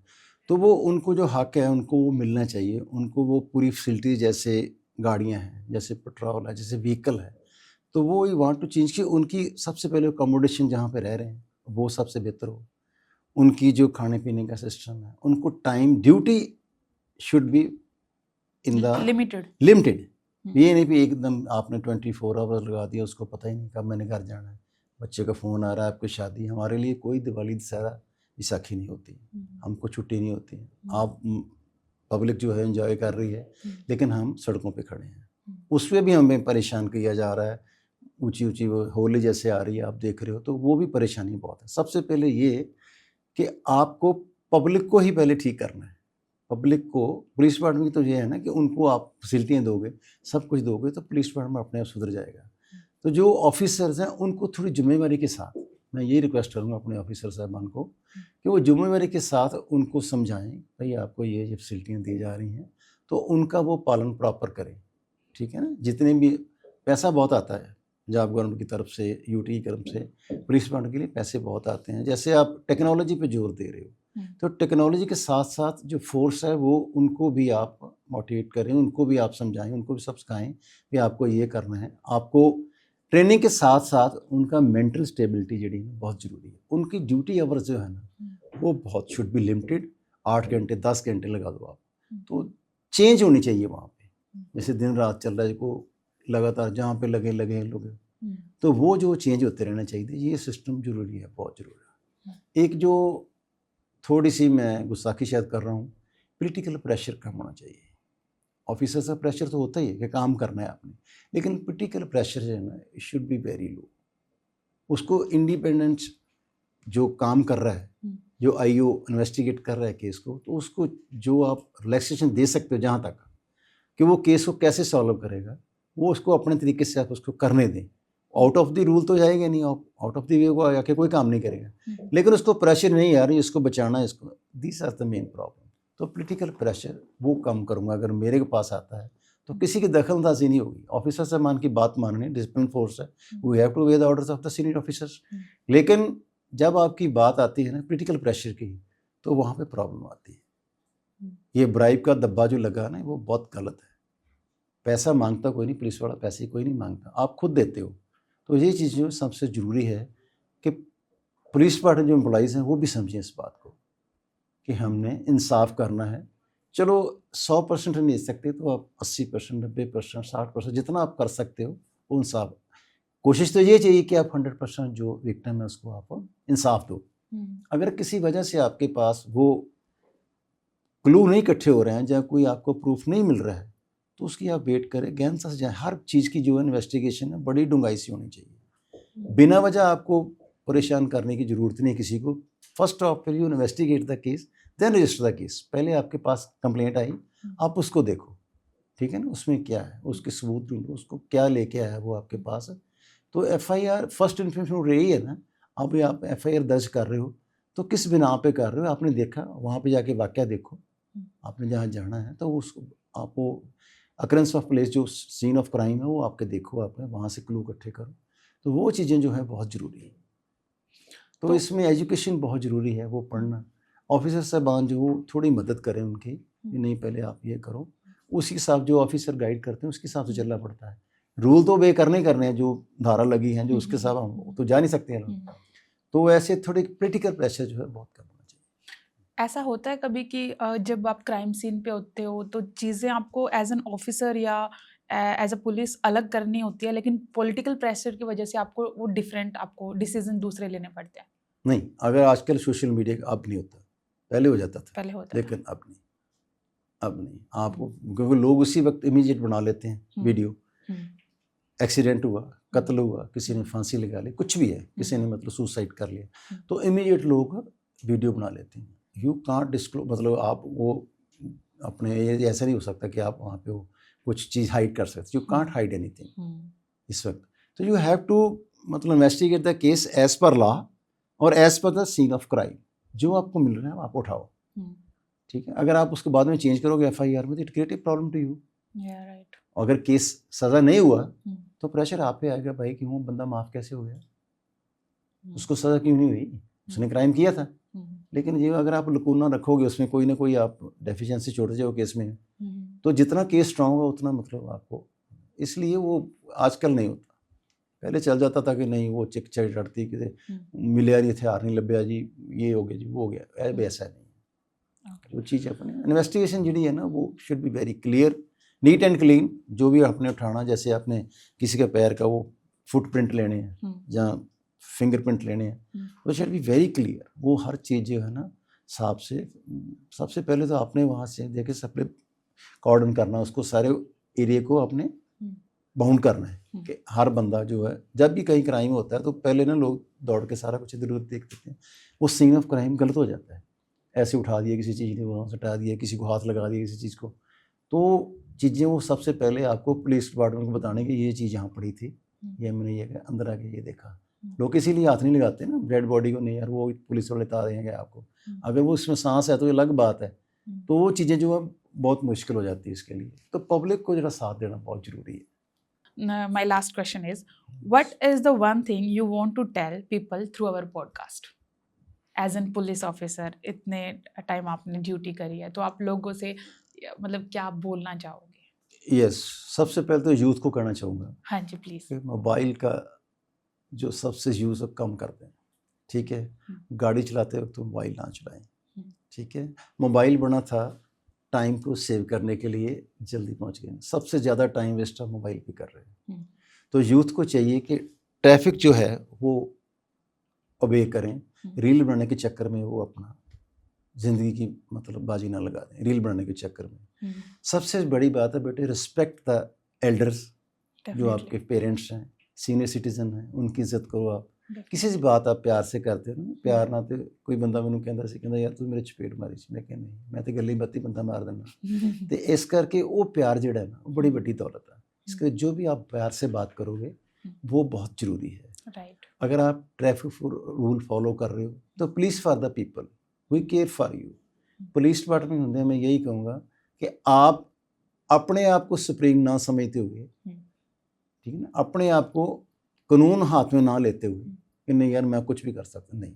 तो वो उनको जो हक है उनको वो मिलना चाहिए। उनको वो पूरी फैसिलिटी, जैसे गाड़ियाँ हैं, जैसे पेट्रोल है, जैसे व्हीकल है, तो वो ही वांट टू चेंज कि उनकी सबसे पहले अकोमोडेशन जहाँ पे रह रहे हैं वो सबसे बेहतर हो। उनकी जो खाने पीने का सिस्टम है, उनको time duty should be in the limited. ये नहीं कि एकदम आपने 24 आवर्स लगा दिया, उसको पता ही नहीं कब मैंने घर जाना है, बच्चे का फ़ोन आ रहा है, आपकी शादी। हमारे लिए कोई दिवाली, दशहरा, बैसाखी नहीं होती, हमको छुट्टी नहीं होती। आप पब्लिक जो है एंजॉय कर रही है, लेकिन हम सड़कों पे खड़े हैं, उसमें भी हमें परेशान किया जा रहा है। ऊंची ऊंची वो होली जैसे आ रही है, आप देख रहे हो, तो वो भी परेशानी बहुत है। सबसे पहले ये कि आपको पब्लिक को ही पहले ठीक करना है। पब्लिक को, पुलिस डिपार्टमेंट की तो ये है ना कि उनको आप फैसिलिटियाँ दोगे, सब कुछ दोगे, तो पुलिस डिपार्टमेंट अपने आप सुधर जाएगा। तो जो ऑफिसर्स हैं उनको थोड़ी जिम्मेवारी के साथ, मैं ये रिक्वेस्ट करूँगा अपने ऑफिसर साहबान को कि वो जिम्मेवारी के साथ उनको समझाएं, भाई आपको ये फैसिलिटियाँ दी जा रही हैं, तो उनका वो पालन प्रॉपर करें, ठीक है ना। जितने भी पैसा बहुत आता है पंजाब गवर्नमेंट की तरफ से, यूटी की तरफ से, पुलिस डिपार्टमेंट के लिए पैसे बहुत आते हैं। जैसे आप टेक्नोलॉजी पे जोर दे रहे हो, तो टेक्नोलॉजी के साथ साथ जो फोर्स है वो उनको भी आप मोटिवेट करें, उनको भी आप समझाएं, उनको भी सब सिखाएं कि आपको ये करना है। आपको ट्रेनिंग के साथ साथ उनका मेंटल स्टेबिलिटी जी बहुत ज़रूरी है। उनकी ड्यूटी आवर्स जो है ना वो बहुत शुड बी लिमिटेड, 8 घंटे 10 घंटे लगा दो आप, तो चेंज होनी चाहिए वहाँ पे। जैसे दिन रात चल रहा है, को लगातार जहाँ पे लगे लोग, तो वो जो चेंज होते रहना चाहिए, ये सिस्टम जरूरी है, बहुत जरूरी है। एक जो थोड़ी सी मैं गुस्ताखी शायद कर रहा हूँ, पॉलिटिकल प्रेशर कम होना चाहिए। ऑफिसर का प्रेशर तो होता ही है कि काम करना है आपने, लेकिन पॉलिटिकल प्रेशर जो है ना, it should be very low. उसको इंडिपेंडेंस जो काम कर रहा है, जो आईओ इन्वेस्टिगेट कर रहा है केस को, तो उसको जो आप रिलैक्सेशन दे सकते हो जहाँ तक कि वो केस को कैसे सॉल्व करेगा, वो उसको अपने तरीके से आप उसको करने दें। आउट ऑफ द रूल तो जाएगा नहीं, आउट ऑफ द वे को आके कोई काम नहीं करेगा। लेकिन उसको प्रेशर नहीं यार, इसको बचाना है, इसको, this are the main problem. तो पॉलिटिकल प्रेशर वो कम करूँगा अगर मेरे के पास आता है, तो किसी की दखल अंदाजी नहीं होगी। ऑफिसर साहब की बात माननी, डिसिप्लिन फोर्स है, we have to obey the orders of the senior officers. लेकिन जब आपकी बात आती है ना पॉलिटिकल प्रेशर की, तो वहाँ पे प्रॉब्लम आती है। ये ब्राइब का दब्बा जो लगा ना, वो बहुत गलत है। पैसा मांगता कोई नहीं, पुलिस वाला पैसे कोई नहीं मांगता, आप खुद देते हो। तो ये चीज़ जो सबसे ज़रूरी है कि पुलिस डिपार्टमेंट जो एम्प्लॉइज़ हैं वो भी समझें इस बात को कि हमने इंसाफ करना है। चलो 100% नहीं दे सकते तो आप 80%, 90%, 60% जितना आप कर सकते हो वो इंसाफ। कोशिश तो ये चाहिए कि आप 100% जो विक्टिम है उसको आप इंसाफ दो। अगर किसी वजह से आपके पास वो क्लू नहीं इकट्ठे हो रहे हैं या कोई आपको प्रूफ नहीं मिल रहा है, तो उसकी आप वेट करें, गहन से जाए। हर चीज़ की जो इन्वेस्टिगेशन है बड़ी डूंघाई से होनी चाहिए। बिना वजह आपको परेशान करने की ज़रूरत नहीं किसी को। First of you investigate the case, then register the case. पहले आपके पास कंप्लेंट आई, आप उसको देखो, ठीक है ना, उसमें क्या है, उसके सबूत ढूंढो, उसको क्या लेके आया है वो आपके पास है। तो FIR फर्स्ट इन्फॉर्मेशन उठ रही है ना, अभी आप FIR दर्ज कर रहे हो तो किस बिना पे कर रहे हो, आपने देखा, वहाँ पे जाके वाकया देखो, आपने जहाँ जाना है तो उसको आपको अकरेंस ऑफ प्लेस जो सीन ऑफ क्राइम है वो आपके देखो, आपने वहाँ से क्लू इकट्ठे करो। तो वो चीज़ें जो है बहुत ज़रूरी है। तो इसमें एजुकेशन बहुत ज़रूरी है, वो पढ़ना। ऑफिसर साहबान जो वो थोड़ी मदद करें उनकी, नहीं पहले आप ये करो, उसी हिसाब जो ऑफिसर गाइड करते हैं उसके हिसाब से चलना पड़ता है। रूल तो बे करने करने हैं, जो धारा लगी हैं जो उसके हिसाब हम तो जा नहीं सकते हैं लोग। तो ऐसे थोड़ी पॉलिटिकल प्रेशर जो है बहुत कम होना चाहिए। ऐसा होता है कभी कि जब आप क्राइम सीन पे होते हो तो चीज़ें आपको एज एन ऑफिसर या एज अ पुलिस अलग करनी होती है, लेकिन पॉलिटिकल प्रेशर की वजह से आपको वो डिफरेंट आपको डिसीजन दूसरे लेने पड़ते हैं? नहीं, अगर आजकल सोशल मीडिया अब नहीं होता, पहले हो जाता था, पहले होता लेकिन अब नहीं, अब नहीं। आपको क्योंकि लोग उसी वक्त इमीडिएट बना लेते हैं वीडियो। एक्सीडेंट हुआ, कत्ल हुआ, किसी ने फांसी लगा ली, कुछ भी है, किसी ने मतलब सुसाइड कर लिया, तो इमीडिएट लोग वीडियो बना लेते हैं। यू कांट डिस्क्लोज, मतलब आप वो अपने ऐसा नहीं हो सकता कि आप वहाँ पे वो कुछ चीज़ हाइड कर सकते। यू कांट हाइड एनीथिंग इस वक्त। तो यू हैव टू मतलब investigate the case as per law और as per the scene of crime. जो आपको मिल रहा है आप उठाओ, ठीक है। अगर आप उसके बाद में चेंज करोगे FIR में, तो it create a problem to you. Right. अगर केस सज़ा नहीं हुआ तो प्रेशर आप पे आएगा, भाई क्यों बंदा माफ़ कैसे हो गया, उसको सज़ा क्यों नहीं हुई, उसने क्राइम किया था। लेकिन ये अगर आप लकूना रखोगे उसमें, कोई ना कोई आप डेफिशिएंसी छोड़ जाओ केस में, तो जितना केस स्ट्रांग होगा उतना मतलब आपको, इसलिए वो आजकल नहीं होता। पहले चल जाता था कि नहीं वो चिक चढ़ती कि मिले नहीं, हथियार नहीं लभ्या जी, ये हो गया जी, वो हो गया, ऐसा नहीं। वो चीज़ अपने इन्वेस्टिगेशन जी है ना, वो should be very clear, neat and clean. जो भी आपने उठाना, जैसे आपने किसी के पैर का वो फुटप्रिंट लेने हैं या फिंगरप्रिंट लेने हैं, वो शुड बी वेरी क्लियर। वो हर चीज़ जो है ना साफ से, सबसे पहले तो आपने वहाँ से देखे सबसे कॉर्डन करना, उसको सारे एरिया को आपने बाउंड करना है कि हर बंदा जो है, जब भी कहीं क्राइम होता है तो पहले ना लोग दौड़ के सारा कुछ इधर उधर देख देते हैं, वो सीन ऑफ क्राइम गलत हो जाता है। ऐसे उठा दिया किसी चीज़ ने, वहाँ से हटा दिया, किसी को हाथ लगा दिया किसी चीज़ को, तो चीज़ें वो सबसे पहले आपको पुलिस डिपार्टमेंट को बताने की ये चीज़ यहाँ पड़ी थी, ये मैंने ये अंदर आके ये देखा। लोग इसीलिए हाथ नहीं लगाते ना डेड बॉडी को, नहीं यार वो पुलिस वाले बता देंगे आपको, अगर वो इसमें सांस है तो ये अलग बात है। तो वो चीज़ें जो है बहुत मुश्किल हो जाती है इसके लिए, तो पब्लिक को जरा साथ देना बहुत ज़रूरी है। My last question is, what is the one thing you want to tell people through our podcast? As an police officer, इतने टाइम आपने ड्यूटी करी है, तो आप लोगों से मतलब क्या आप बोलना चाहोगे? यस, सबसे पहले तो यूथ को कहना चाहूँगा, हाँ जी प्लीज़। मोबाइल का जो सबसे यूज़ कम कर दें, ठीक है। गाड़ी चलाते वक्त तो मोबाइल ना चलाएं, ठीक है। मोबाइल बना था टाइम को सेव करने के लिए, जल्दी पहुंच गए, सबसे ज़्यादा टाइम वेस्ट आप मोबाइल पे कर रहे हैं। तो यूथ को चाहिए कि ट्रैफिक जो है वो ओबे करें, रील बनाने के चक्कर में वो अपना ज़िंदगी की मतलब बाजी ना लगा दें रील बनाने के चक्कर में। सबसे बड़ी बात है बेटे, रिस्पेक्ट द एल्डर्स, जो आपके पेरेंट्स हैं, सीनियर सिटीजन हैं, उनकी इज्जत करो आप। किसी से बात आप प्यार से करते हो ना, प्यार ना तो कोई बंदा मैनू कहता सी, कहता यार तू मेरे चपेट मारी सी, मैं कहना नहीं, मैं तो गली बत्ती बंदा मार देना। तो इस करके वो प्यार जिहड़ा है ना, वो बड़ी वड्डी दौलत है। इसके जो भी आप प्यार से बात करोगे वो बहुत ज़रूरी है। राइट। अगर आप ट्रैफिक रूल फॉलो कर रहे हो तो police for the people, we care for you. Police department होंगे, मैं यही कहूँगा कि आप अपने आप को सुप्रीम ना समझते हुए, ठीक है ना, अपने आप को कानून हाथ में ना लेते हुए कि नहीं यार मैं कुछ भी कर सकता, नहीं।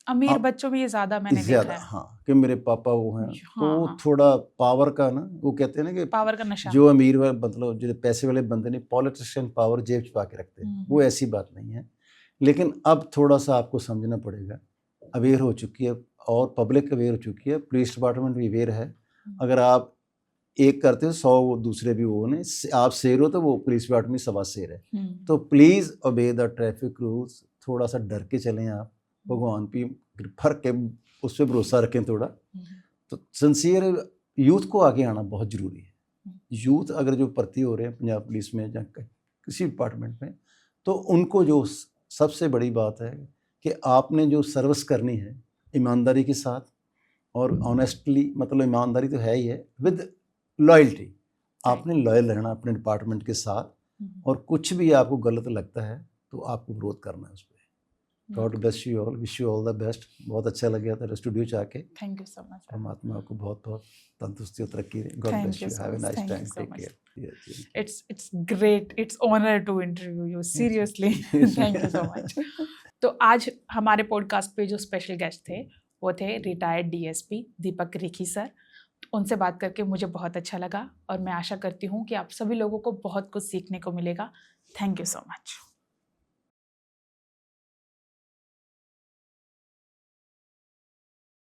अमीर बच्चों में ये ज़्यादा मैंने देखा है। हाँ, कि मेरे पापा वो हैं, तो हाँ। थोड़ा पावर का ना, वो कहते हैं ना कि पावर का नशा। जो अमीर मतलब जो पैसे वाले बंदे ने पॉलिटिशियन पावर जेब छुपा के रखते हैं, वो ऐसी बात नहीं है। लेकिन अब थोड़ा सा आपको समझना पड़ेगा, अवेयर हो चुकी है और पब्लिक अवेयर हो चुकी है, पुलिस डिपार्टमेंट भी अवेयर है। अगर आप एक करते हो 100 वो दूसरे भी वो ने, आप शेर हो तो वो पुलिस डिपार्टमेंट सवा शेर है। तो please obey the traffic rules, थोड़ा सा डर के चलें आप, भगवान पे भर के उस पर भरोसा रखें थोड़ा। तो सिंसियर यूथ को आगे आना बहुत ज़रूरी है। यूथ अगर जो भर्ती हो रहे हैं पंजाब पुलिस में या किसी डिपार्टमेंट में, तो उनको जो सबसे बड़ी बात है कि आपने जो सर्विस करनी है ईमानदारी के साथ और ऑनेस्टली, मतलब ईमानदारी तो है ही है, विद लॉयल्टी। आपने लॉयल रहना अपने डिपार्टमेंट के साथ, और कुछ भी आपको गलत लगता है तो आपको विरोध करना है उस पर। God bless you all, wish you all the best. बहुत अच्छा लगा था स्टूडियो से आके। Thank you so much. परमात्मा आपको बहुत बहुत तंदुरुस्ती और तरक्की दे। God bless you, have a nice time, take care. It's great, it's honor to interview you, seriously. Thank you so much. तो आज हमारे पॉडकास्ट पे जो स्पेशल गेस्ट थे वो थे रिटायर्ड डीएसपी दीपक रिखी सर। उनसे बात करके मुझे बहुत अच्छा लगा और मैं आशा करती हूँ कि आप सभी लोगों को बहुत कुछ सीखने को मिलेगा। Thank you so much.